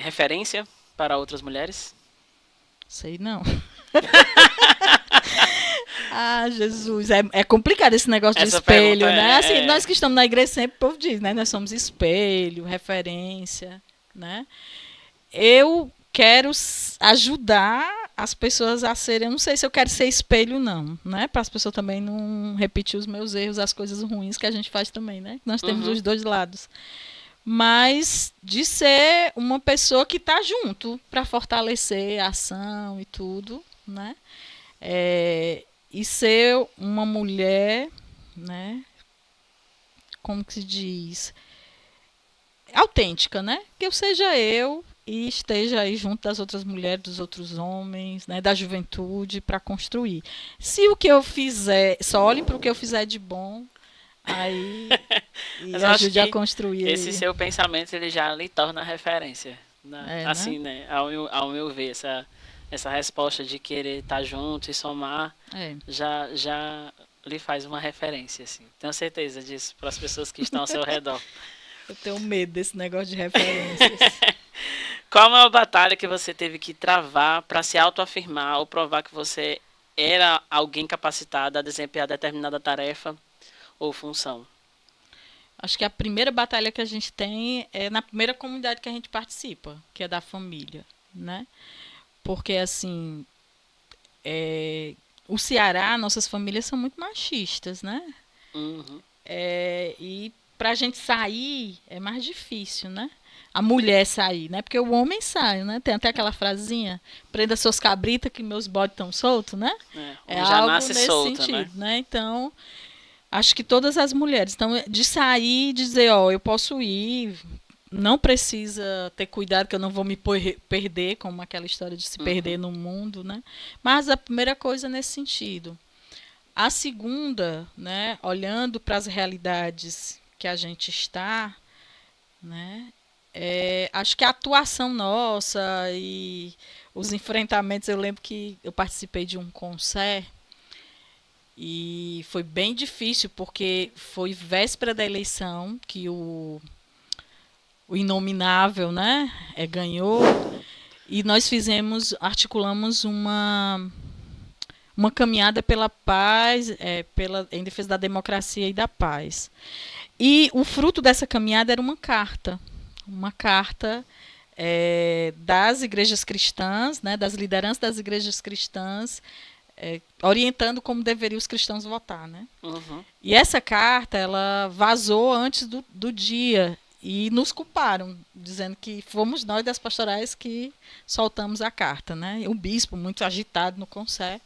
referência para outras mulheres? Sei não. Ah, Jesus, é complicado esse negócio de Essa espelho, pergunta né? Assim, nós que estamos na igreja sempre o povo diz, né? Nós somos espelho, referência, né? Eu quero ajudar as pessoas a serem, eu não sei se eu quero ser espelho não, né? Para as pessoas também não repetir os meus erros, as coisas ruins que a gente faz também, né? Nós temos os dois lados. Mas de ser uma pessoa que está junto para fortalecer a ação e tudo, né? E ser uma mulher, né? Como que se diz? Autêntica, né? Que eu seja eu e esteja aí junto das outras mulheres, dos outros homens, né? Da juventude para construir. Se o que eu fizer, só olhem para o que eu fizer de bom, aí Mas e eu acho ajude a que construir esse aí. seu pensamento ele já lhe torna referência. É, né? Assim, né? Ao meu ver, essa resposta de querer estar junto e somar É. já lhe faz uma referência, assim. Tenho certeza disso para as pessoas que estão ao seu redor. Eu tenho medo desse negócio de referências. Qual a maior batalha que você teve que travar para se autoafirmar ou provar que você era alguém capacitado a desempenhar determinada tarefa ou função? Acho que a primeira batalha que a gente tem é na primeira comunidade que a gente participa, que é da família, né? Porque, assim, o Ceará, nossas famílias são muito machistas, né? Uhum. E pra gente sair é mais difícil, né? A mulher sair, né? Porque o homem sai, né? Tem até aquela frasinha, prenda seus cabritas que meus bodes estão soltos, né? É Homem já algo nasce nesse solta, né? sentido, né? Então, acho que todas as mulheres. Então, de sair e dizer, ó, eu posso ir, não precisa ter cuidado que eu não vou me perder, como aquela história de se perder no mundo, né? Mas a primeira coisa é nesse sentido. A segunda, né, olhando para as realidades que a gente está, né, acho que a atuação nossa e os enfrentamentos, eu lembro que eu participei de um concerto e foi bem difícil, porque foi véspera da eleição que o inominável, né, ganhou, e nós articulamos uma caminhada pela paz, em defesa da democracia e da paz. E o fruto dessa caminhada era uma carta das igrejas cristãs, né, das lideranças das igrejas cristãs, orientando como deveriam os cristãos votar, né? Uhum. E essa carta, ela vazou antes do dia e nos culparam, dizendo que fomos nós das pastorais que soltamos a carta, né? O bispo, muito agitado no conselho.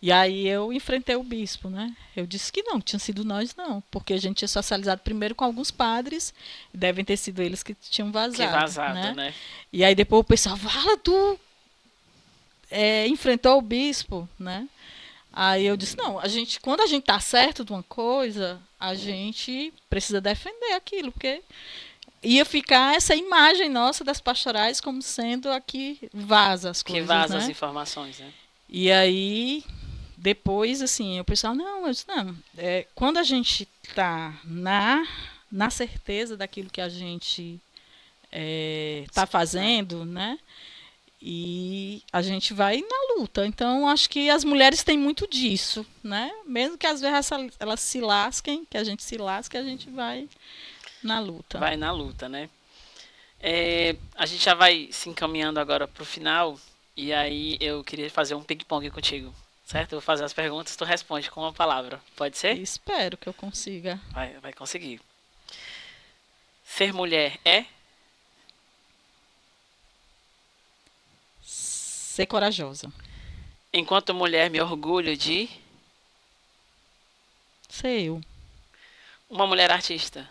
E aí eu enfrentei o bispo, né? Eu disse que não, tinha sido nós não, porque a gente tinha socializado primeiro com alguns padres, devem ter sido eles que tinham vazado, Que vazada, né? né? E aí depois o pessoal fala, tu enfrentou o bispo, né? Aí eu disse, não, quando a gente tá certo de uma coisa, a gente precisa defender aquilo, porque ia ficar essa imagem nossa das pastorais como sendo aqui vaza as Que coisas, vaza as né? informações, né? E aí depois, assim, o pessoal, não, eu disse, não, quando a gente está na certeza daquilo que a gente está fazendo, né? E a gente vai na luta. Então, acho que as mulheres têm muito disso, né? Mesmo que às vezes elas se lasquem, que a gente se lasque, a gente vai na luta. Vai na luta, né? A gente já vai se encaminhando agora pro final. E aí eu queria fazer um ping-pong contigo. Certo? Eu vou fazer as perguntas, tu responde com uma palavra. Pode E ser? espero que eu consiga Vai conseguir. Ser mulher é? ser corajosa. Enquanto mulher, me orgulho de Ser eu. uma mulher artista.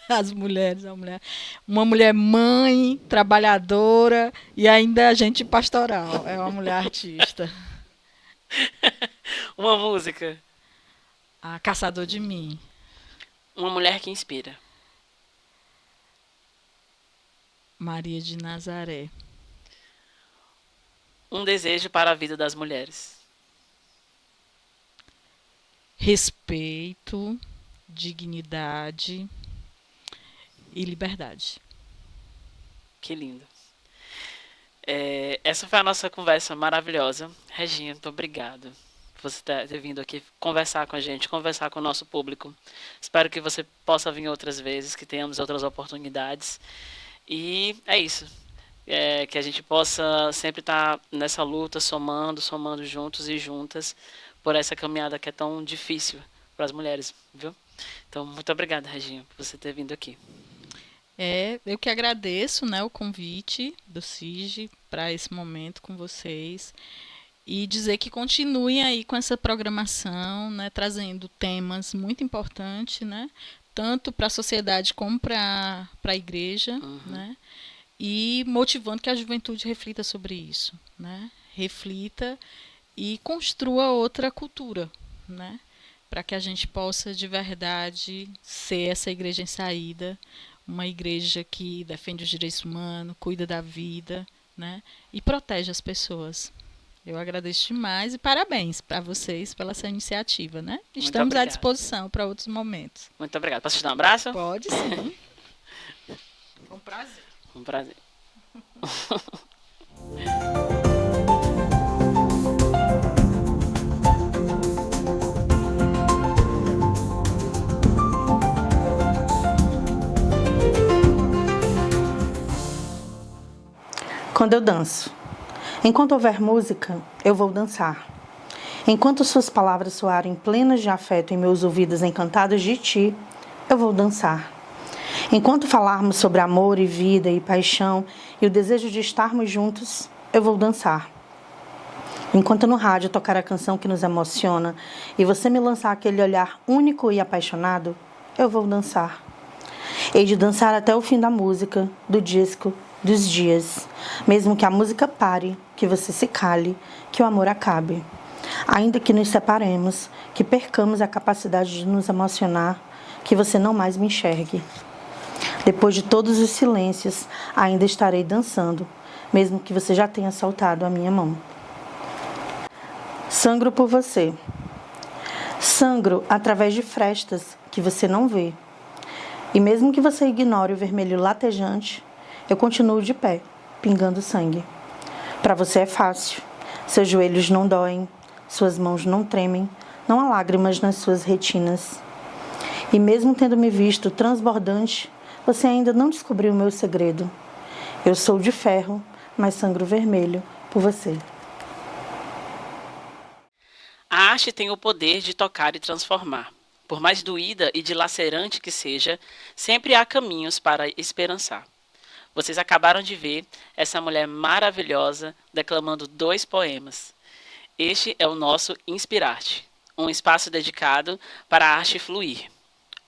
As mulheres, uma mulher mãe, trabalhadora e ainda agente pastoral. É uma mulher artista. Uma música. A Caçador de Mim. Uma mulher que inspira. Maria de Nazaré. um desejo para a vida das mulheres. Respeito, dignidade e liberdade. Que lindo. Essa foi a nossa conversa maravilhosa. Reginha, muito obrigado por você ter vindo aqui conversar com a gente, conversar com o nosso público. Espero que você possa vir outras vezes, que tenhamos outras oportunidades. E é isso. Que a gente possa sempre estar nessa luta, somando juntos e juntas por essa caminhada que é tão difícil para as mulheres, viu? Então, muito obrigada, Reginha, por você ter vindo aqui. Eu que agradeço, né, o convite do CIG para esse momento com vocês e dizer que continuem aí com essa programação, né, trazendo temas muito importantes, né, tanto para a sociedade como para a igreja, né, e motivando que a juventude reflita sobre isso, né, reflita e construa outra cultura, né, para que a gente possa de verdade ser essa igreja em saída, uma igreja que defende os direitos humanos, cuida da vida, né, e protege as pessoas. Eu agradeço demais e parabéns para vocês pela essa iniciativa, né? Estamos à disposição para outros momentos. Muito obrigado. Posso te dar um abraço? Pode sim. Foi um prazer. Um prazer. Quando eu danço. Enquanto houver música, eu vou dançar. Enquanto suas palavras soarem plenas de afeto em meus ouvidos encantados de ti, eu vou dançar. Enquanto falarmos sobre amor e vida e paixão e o desejo de estarmos juntos, eu vou dançar. Enquanto no rádio tocar a canção que nos emociona e você me lançar aquele olhar único e apaixonado, eu vou dançar. Hei de dançar até o fim da música, do disco, dos dias, mesmo que a música pare, que você se cale, que o amor acabe. Ainda que nos separemos, que percamos a capacidade de nos emocionar, que você não mais me enxergue. Depois de todos os silêncios, ainda estarei dançando, mesmo que você já tenha soltado a minha mão. Sangro por você. Sangro através de frestas que você não vê. E mesmo que você ignore o vermelho latejante, eu continuo de pé, pingando sangue. Para você é fácil. Seus joelhos não doem, suas mãos não tremem, não há lágrimas nas suas retinas. E mesmo tendo me visto transbordante, você ainda não descobriu o meu segredo. Eu sou de ferro, mas sangro vermelho por você. A arte tem o poder de tocar e transformar. Por mais doída e dilacerante que seja, sempre há caminhos para esperançar. Vocês acabaram de ver essa mulher maravilhosa declamando 2 poemas. Este é o nosso Inspirarte, um espaço dedicado para a arte fluir.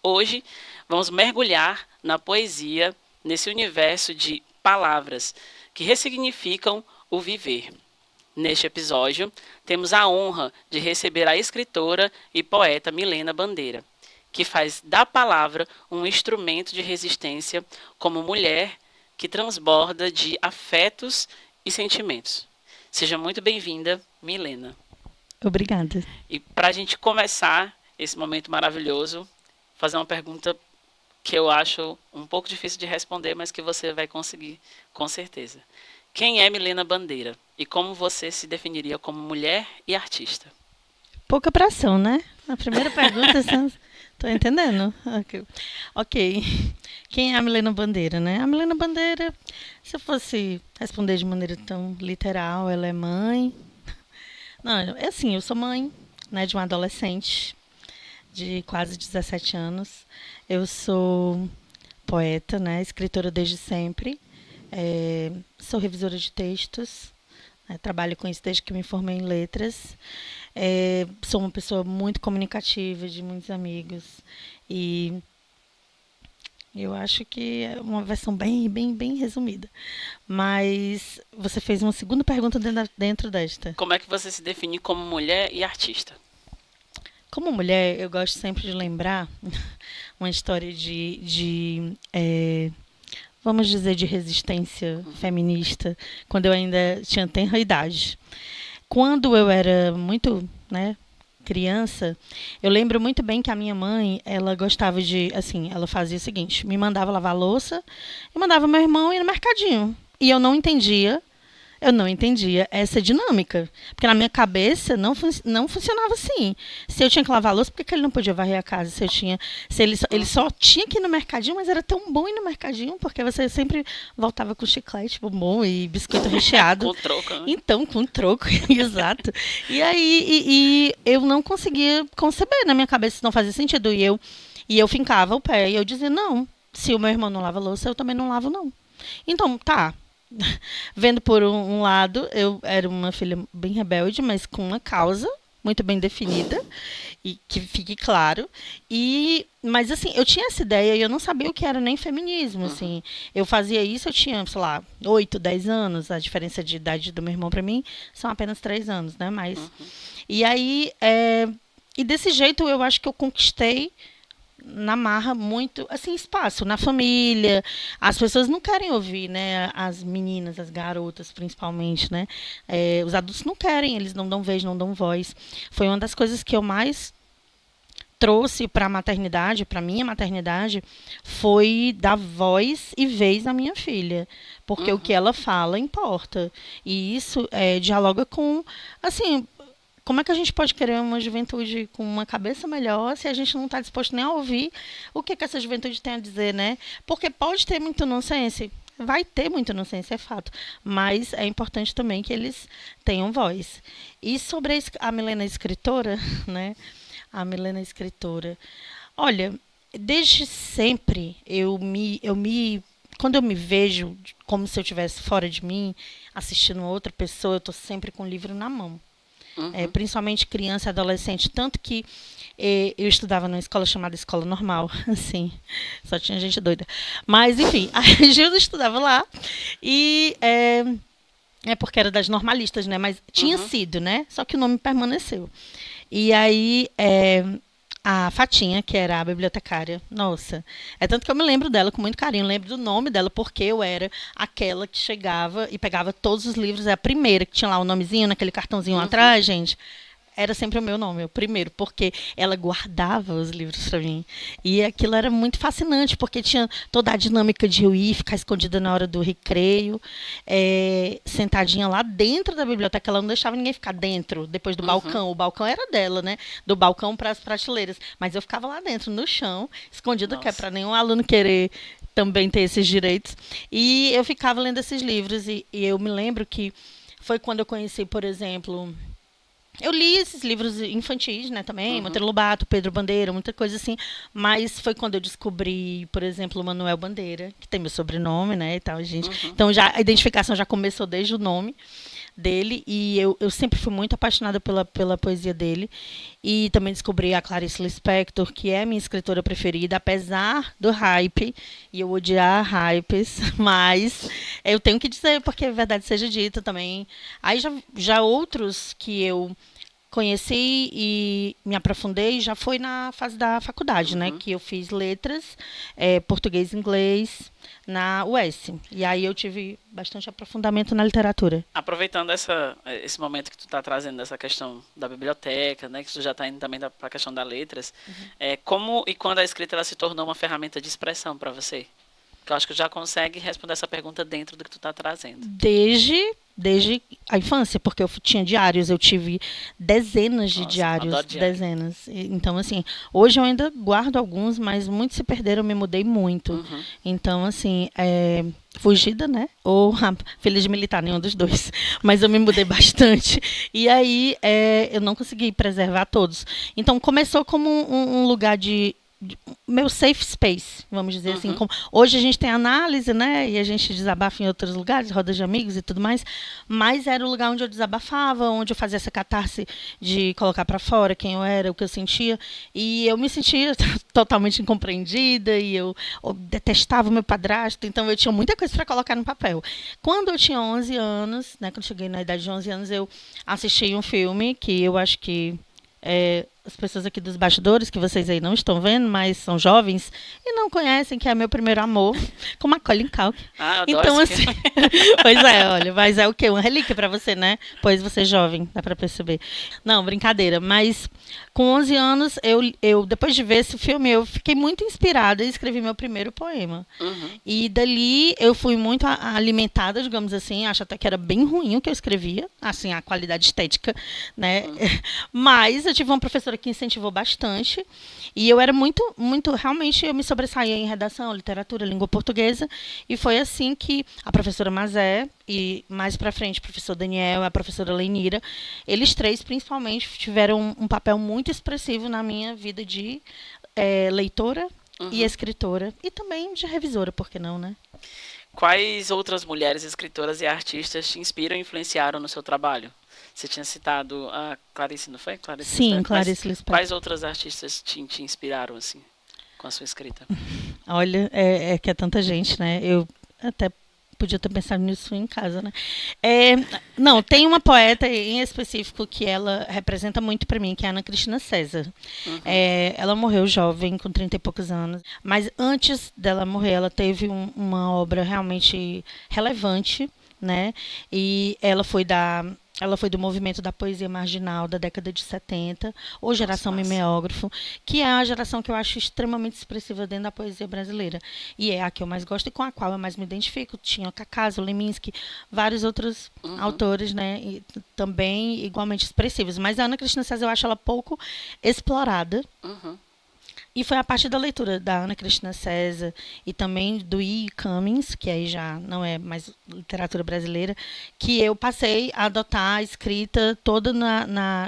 Hoje, vamos mergulhar na poesia, nesse universo de palavras que ressignificam o viver. Neste episódio, temos a honra de receber a escritora e poeta Milena Bandeira, que faz da palavra um instrumento de resistência como mulher que transborda de afetos e sentimentos. Seja muito bem-vinda, Milena. Obrigada. E para a gente começar esse momento maravilhoso, fazer uma pergunta que eu acho um pouco difícil de responder, mas que você vai conseguir, com certeza. Quem é Milena Bandeira? E como você se definiria como mulher e artista? Pouca pressão, né? A primeira pergunta, estou entendendo. Ok. Quem é a Milena Bandeira, né? A Milena Bandeira, se eu fosse responder de maneira tão literal, ela é mãe. Não, é assim, eu sou mãe, né, de uma adolescente de quase 17 anos. Eu sou poeta, né, escritora desde sempre. Sou revisora de textos, né, trabalho com isso desde que me formei em letras. Sou uma pessoa muito comunicativa, de muitos amigos. E eu acho que é uma versão bem resumida. Mas você fez uma segunda pergunta dentro desta. Como é que você se define como mulher e artista? Como mulher, eu gosto sempre de lembrar uma história de vamos dizer, de resistência feminista, quando eu ainda tinha tenra idade. Quando eu era muito, né, criança, eu lembro muito bem que a minha mãe, ela gostava de, assim, ela fazia o seguinte, me mandava lavar louça e mandava meu irmão ir no mercadinho. E eu não entendia essa dinâmica. Porque na minha cabeça não funcionava assim. Se eu tinha que lavar a louça, por que ele não podia varrer a casa? Se ele só tinha que ir no mercadinho, mas era tão bom ir no mercadinho, porque você sempre voltava com chiclete, bombom e biscoito recheado. Com troco, né? Então, com troco, exato. E aí e eu não conseguia conceber na minha cabeça, isso não fazia sentido. E eu fincava o pé e eu dizia, não, se o meu irmão não lava a louça, eu também não lavo, não. Então, tá. Vendo por um lado, eu era uma filha bem rebelde, mas com uma causa muito bem definida, e que fique claro. Mas assim, eu tinha essa ideia e eu não sabia o que era nem feminismo, assim. Eu fazia isso, eu tinha, sei lá, 8, 10 anos. A diferença de idade do meu irmão para mim são apenas 3 anos, né? Mas e aí, e desse jeito eu acho que eu conquistei na marra muito assim espaço na família. As pessoas não querem ouvir, né, as meninas, as garotas principalmente, né, os adultos não querem, eles não dão vez, não dão voz. Foi uma das coisas que eu mais trouxe para a maternidade, para minha maternidade, foi dar voz e vez à minha filha, porque o que ela fala importa, e isso dialoga com, assim, como é que a gente pode querer uma juventude com uma cabeça melhor se a gente não está disposto nem a ouvir o que essa juventude tem a dizer, né? Porque pode ter muito nonsense, vai ter muito nonsense, é fato, mas é importante também que eles tenham voz. E sobre a Milena escritora, né? A Milena escritora, olha, desde sempre quando eu me vejo como se eu estivesse fora de mim, assistindo outra pessoa, eu estou sempre com o livro na mão. Principalmente criança e adolescente, tanto que eu estudava numa escola chamada Escola Normal, assim, só tinha gente doida. Mas, enfim, a Gilda estudava lá e porque era das normalistas, né? Mas tinha sido, né? Só que o nome permaneceu. E aí, a Fatinha, que era a bibliotecária, nossa, é tanto que eu me lembro dela com muito carinho, lembro do nome dela, porque eu era aquela que chegava e pegava todos os livros, a primeira, que tinha lá o nomezinho, naquele cartãozinho atrás, gente, era sempre o meu nome, o primeiro, porque ela guardava os livros para mim. E aquilo era muito fascinante, porque tinha toda a dinâmica de eu ir, ficar escondida na hora do recreio, sentadinha lá dentro da biblioteca, ela não deixava ninguém ficar dentro, depois do balcão. O balcão era dela, né? Do balcão para as prateleiras. Mas eu ficava lá dentro, no chão, escondida, que é para nenhum aluno querer também ter esses direitos. E eu ficava lendo esses livros, e eu me lembro que foi quando eu conheci, por exemplo... Eu li esses livros infantis, né, também, Monteiro Lobato, Pedro Bandeira, muita coisa assim, mas foi quando eu descobri, por exemplo, o Manuel Bandeira, que tem meu sobrenome, né, e tal, gente. Então já a identificação já começou desde o nome dele, e eu sempre fui muito apaixonada pela poesia dele, e também descobri a Clarice Lispector, que é minha escritora preferida, apesar do hype, e eu odiar hypes, mas eu tenho que dizer, porque a verdade seja dita também. Aí já outros que eu conheci e me aprofundei já foi na fase da faculdade, né? Que eu fiz letras, português e inglês na UES. E aí eu tive bastante aprofundamento na literatura. Aproveitando esse momento que tu está trazendo dessa questão da biblioteca, né? Que tu já está indo também para a questão das letras. Como e quando a escrita ela se tornou uma ferramenta de expressão para você? Que eu acho que já consegue responder essa pergunta dentro do que tu está trazendo. Desde a infância, porque eu tinha diários, eu tive dezenas de diários, dezenas. Então, assim, hoje eu ainda guardo alguns, mas muitos se perderam, eu me mudei muito. Então, assim, fugida, né? Ou filha de militar, nenhum dos dois. Mas eu me mudei bastante. E aí, eu não consegui preservar todos. Então, começou como um lugar de meu safe space, vamos dizer assim. Como hoje a gente tem análise, né, e a gente desabafa em outros lugares, rodas de amigos e tudo mais, mas era o lugar onde eu desabafava, onde eu fazia essa catarse de colocar para fora quem eu era, o que eu sentia, e eu me sentia totalmente incompreendida, e eu detestava o meu padrasto, então eu tinha muita coisa para colocar no papel. Quando eu tinha 11 anos, né, quando eu cheguei na idade de 11 anos, eu assisti um filme que eu acho que as pessoas aqui dos bastidores, que vocês aí não estão vendo, mas são jovens e não conhecem, que é meu primeiro amor, com Macaulay Culkin. Ah, eu adoro Então, esse assim, filme. pois é, olha, mas é o quê? Uma relíquia pra você, né? Pois você é jovem, dá pra perceber. Não, brincadeira, mas com 11 anos, eu depois de ver esse filme, eu fiquei muito inspirada e escrevi meu primeiro poema. Uhum. E dali eu fui muito alimentada, digamos assim, acho até que era bem ruim o que eu escrevia, assim, a qualidade estética, né? Mas eu tive uma professora que incentivou bastante e eu era muito, realmente eu me sobressaía em redação, literatura, língua portuguesa, e foi assim que a professora Mazé e mais pra frente o professor Daniel, a professora Lenira, eles três principalmente tiveram um papel muito expressivo na minha vida de leitora e escritora, e também de revisora, por que não, né? Quais outras mulheres escritoras e artistas te inspiram e influenciaram no seu trabalho? Você tinha citado a Clarice, não foi? Clarice Sim, Lispector. Clarice Lispector. Quais outras artistas te inspiraram, assim, com a sua escrita? Olha, que é tanta gente, né? Eu até podia ter pensado nisso em casa, né? Não, tem uma poeta em específico que ela representa muito para mim, que é a Ana Cristina César. Ela morreu jovem, com 30 e poucos anos, mas antes dela morrer, ela teve uma obra realmente relevante, né? E ela foi do movimento da poesia marginal da década de 70, ou geração Nossa, massa. mimeógrafo, que é a geração que eu acho extremamente expressiva dentro da poesia brasileira. E é a que eu mais gosto e com a qual eu mais me identifico. Tinha Cacazzo, Leminski, vários outros autores, né, e também igualmente expressivos. Mas a Ana Cristina César eu acho ela pouco explorada. E foi a partir da leitura da Ana Cristina César e também do E. Cummings, que aí já não é mais literatura brasileira, que eu passei a adotar a escrita toda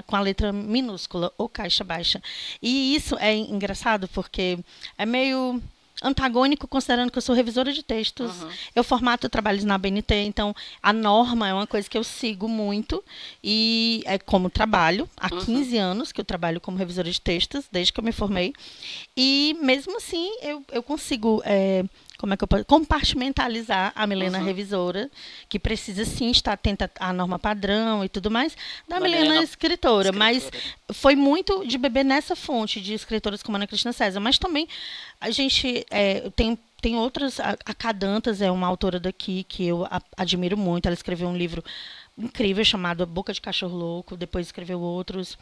com a letra minúscula ou caixa baixa. E isso é engraçado porque é meio antagônico, considerando que eu sou revisora de textos, eu formato trabalhos na ABNT, então a norma é uma coisa que eu sigo muito, e é como trabalho, há 15 anos que eu trabalho como revisora de textos, desde que eu me formei, e mesmo assim eu consigo, como é que eu posso compartimentalizar a Milena revisora, que precisa sim estar atenta à norma padrão e tudo mais, da Milena escritora, mas foi muito de beber nessa fonte de escritoras como Ana Cristina César, mas também a gente tem outras, a Cadantas é uma autora daqui que eu admiro muito, ela escreveu um livro incrível chamado Boca de Cachorro Louco, depois escreveu outros,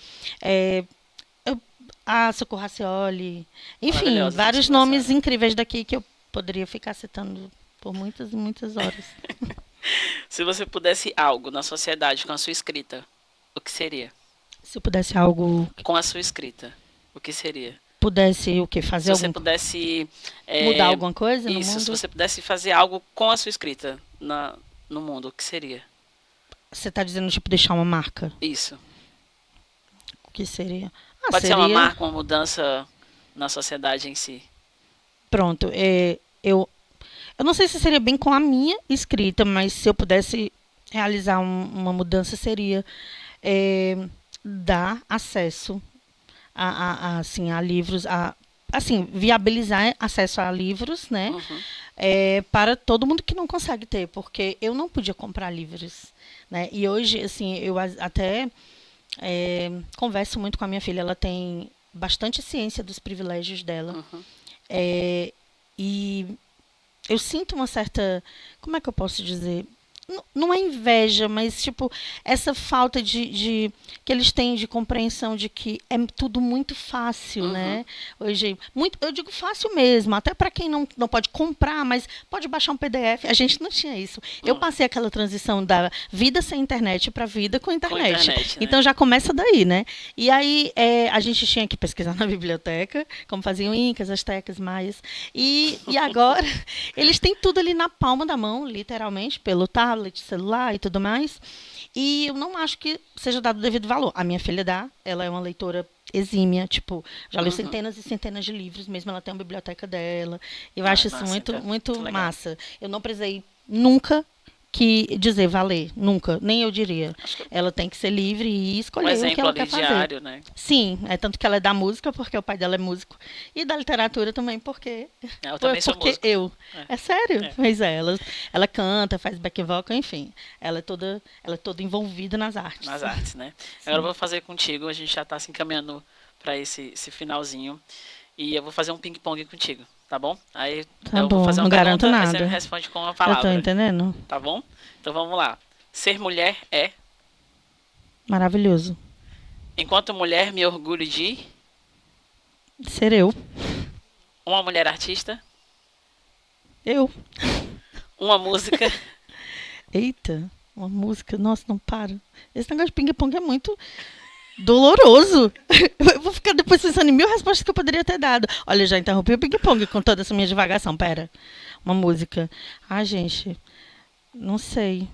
a Socorro Racioli, enfim, vários nomes incríveis daqui que eu poderia ficar citando por muitas e muitas horas. Se você pudesse algo na sociedade com a sua escrita, o que seria? Se eu pudesse algo... Com a sua escrita, o que seria? Pudesse o quê? Fazer se você pudesse... mudar alguma coisa no mundo? Isso, se você pudesse fazer algo com a sua escrita no mundo, o que seria? Você está dizendo, tipo, deixar uma marca? Isso. O que seria? Pode ser uma marca, uma mudança na sociedade em si. Pronto. Eu não sei se seria bem com a minha escrita, mas se eu pudesse realizar uma mudança, seria dar acesso assim, a livros, assim, viabilizar acesso a livros, né? Para todo mundo que não consegue ter, porque eu não podia comprar livros, né? E hoje, assim, eu até converso muito com a minha filha, ela tem bastante ciência dos privilégios dela. E eu sinto uma certa, como é que eu posso dizer? Não é inveja, mas tipo essa falta de que eles têm de compreensão de que é tudo muito fácil, né? Hoje, eu digo fácil mesmo, até para quem não pode comprar, mas pode baixar um PDF. A gente não tinha isso. Eu passei aquela transição da vida sem internet para vida com internet. Né? Então já começa daí, né? E aí a gente tinha que pesquisar na biblioteca, como faziam incas, astecas, maias. E agora eles têm tudo ali na palma da mão, literalmente, pelo tablet, celular e tudo mais, e eu não acho que seja dado o devido valor. A minha filha ela é uma leitora exímia, tipo, já leu centenas e centenas de livros, mesmo ela tem uma biblioteca dela, eu acho isso muito massa. Eu não precisei nunca dizer valer, nunca, nem eu diria. Ela tem que ser livre e escolher o que ela quer fazer. Diário, né? Sim, tanto que ela é da música, porque o pai dela é músico, e da literatura também, porque eu também sou músico. É sério? Pois ela canta, faz back vocal, enfim. Ela é toda envolvida nas artes. Nas artes, né? Sim. Agora eu vou fazer contigo, a gente já está se encaminhando para esse finalzinho. E eu vou fazer um ping-pong contigo, tá bom? Aí Tá eu bom, vou fazer uma não garanto pergunta, aí você nada. me responde com uma Eu tô palavra, entendendo. tá bom? Então vamos lá. Ser mulher é... Maravilhoso. Enquanto mulher, me orgulho de... Ser eu. Uma mulher artista. Eu. Uma música. Eita, uma música. Nossa, não para. Esse negócio de ping-pong é muito doloroso. Eu vou ficar depois pensando em 1000 respostas que eu poderia ter dado. Olha, eu já interrompi o ping-pong com toda essa minha divagação. Pera. Uma música. Ah, gente. Não sei.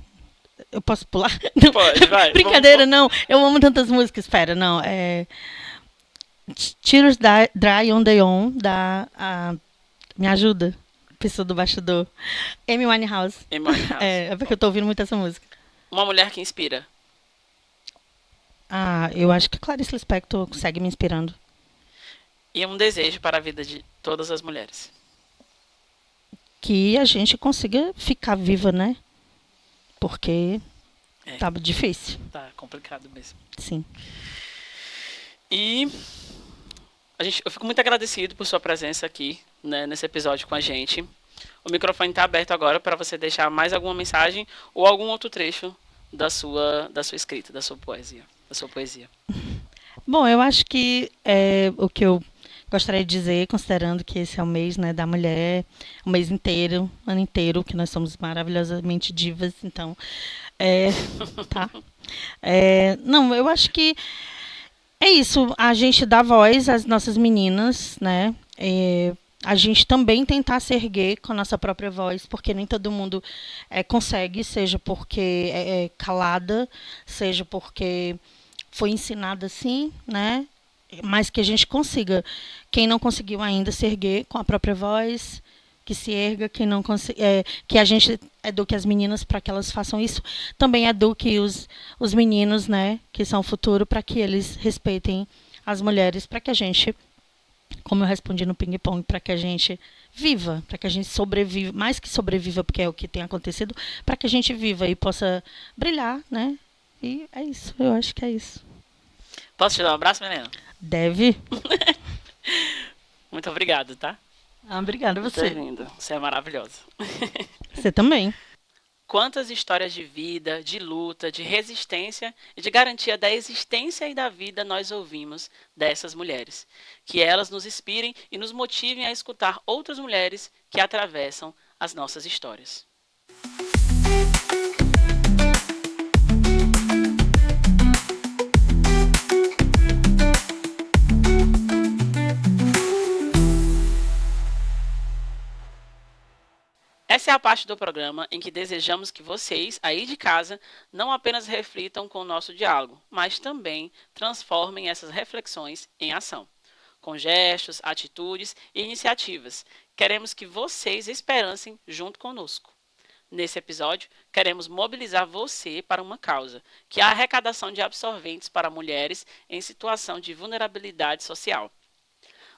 Eu posso pular? Não. Pode, vai. Brincadeira, não. Eu amo tantas músicas. Espera, não. Tears Dry on the On, me ajuda, pessoa do bastidor. Amy Winehouse. Amy Winehouse. É porque eu tô ouvindo muito essa música. Uma mulher que inspira. Ah, eu acho que Clarice Lispector segue me inspirando. E um desejo para a vida de todas as mulheres. Que a gente consiga ficar viva, né? Porque É. tá difícil. Tá complicado mesmo. Sim. E eu fico muito agradecido por sua presença aqui, né, nesse episódio com a gente. O microfone está aberto agora para você deixar mais alguma mensagem ou algum outro trecho da sua escrita, da sua poesia. Bom, eu acho que o que eu gostaria de dizer, considerando que esse é o mês, né, da mulher, o mês inteiro, ano inteiro, que nós somos maravilhosamente divas, então, tá. Não, eu acho que é isso, a gente dá voz às nossas meninas, né, a gente também tentar se erguer com a nossa própria voz, porque nem todo mundo consegue, seja porque é calada, seja porque foi ensinada assim, né? Mas que a gente consiga. Quem não conseguiu ainda se erguer com a própria voz, que se erga, quem não que a gente eduque as meninas para que elas façam isso, também eduque os meninos, né, que são o futuro, para que eles respeitem as mulheres, para que a gente, como eu respondi no ping-pong, para que a gente viva, para que a gente sobreviva, mais que sobreviva, porque é o que tem acontecido, para que a gente viva e possa brilhar, né? E é isso, eu acho que é isso. Posso te dar um abraço, menina? Deve. Muito obrigado, tá? Obrigada a você. Muito lindo. Você é maravilhosa. Você também. Quantas histórias de vida, de luta, de resistência e de garantia da existência e da vida nós ouvimos dessas mulheres. Que elas nos inspirem e nos motivem a escutar outras mulheres que atravessam as nossas histórias. Essa é a parte do programa em que desejamos que vocês, aí de casa, não apenas reflitam com o nosso diálogo, mas também transformem essas reflexões em ação. Com gestos, atitudes e iniciativas, queremos que vocês esperancem junto conosco. Nesse episódio, queremos mobilizar você para uma causa, que é a arrecadação de absorventes para mulheres em situação de vulnerabilidade social.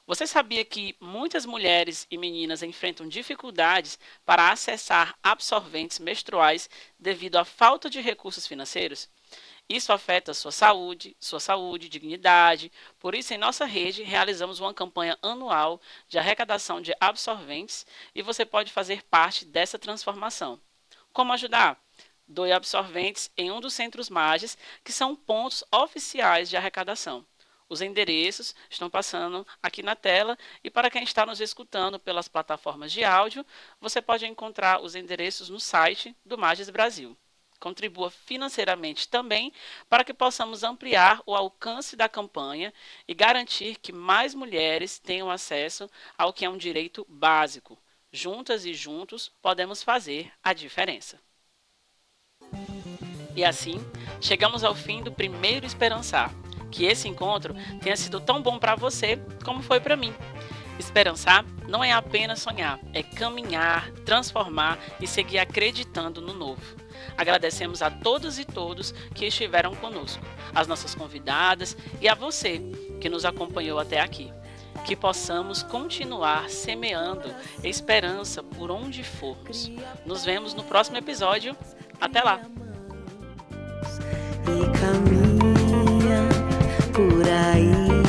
Você sabia que muitas mulheres e meninas enfrentam dificuldades para acessar absorventes menstruais devido à falta de recursos financeiros? Isso afeta sua saúde, dignidade. Por isso, em nossa rede, realizamos uma campanha anual de arrecadação de absorventes e você pode fazer parte dessa transformação. Como ajudar? Doe absorventes em um dos centros MAGES, que são pontos oficiais de arrecadação. Os endereços estão passando aqui na tela e para quem está nos escutando pelas plataformas de áudio, você pode encontrar os endereços no site do MAGES Brasil. Contribua financeiramente também para que possamos ampliar o alcance da campanha e garantir que mais mulheres tenham acesso ao que é um direito básico. Juntas e juntos podemos fazer a diferença. E assim, chegamos ao fim do primeiro Esperançar. Que esse encontro tenha sido tão bom para você como foi para mim. Esperançar não é apenas sonhar, é caminhar, transformar e seguir acreditando no novo. Agradecemos a todas e todos que estiveram conosco, as nossas convidadas e a você que nos acompanhou até aqui. Que possamos continuar semeando esperança por onde formos. Nos vemos no próximo episódio. Até lá! E caminha por aí.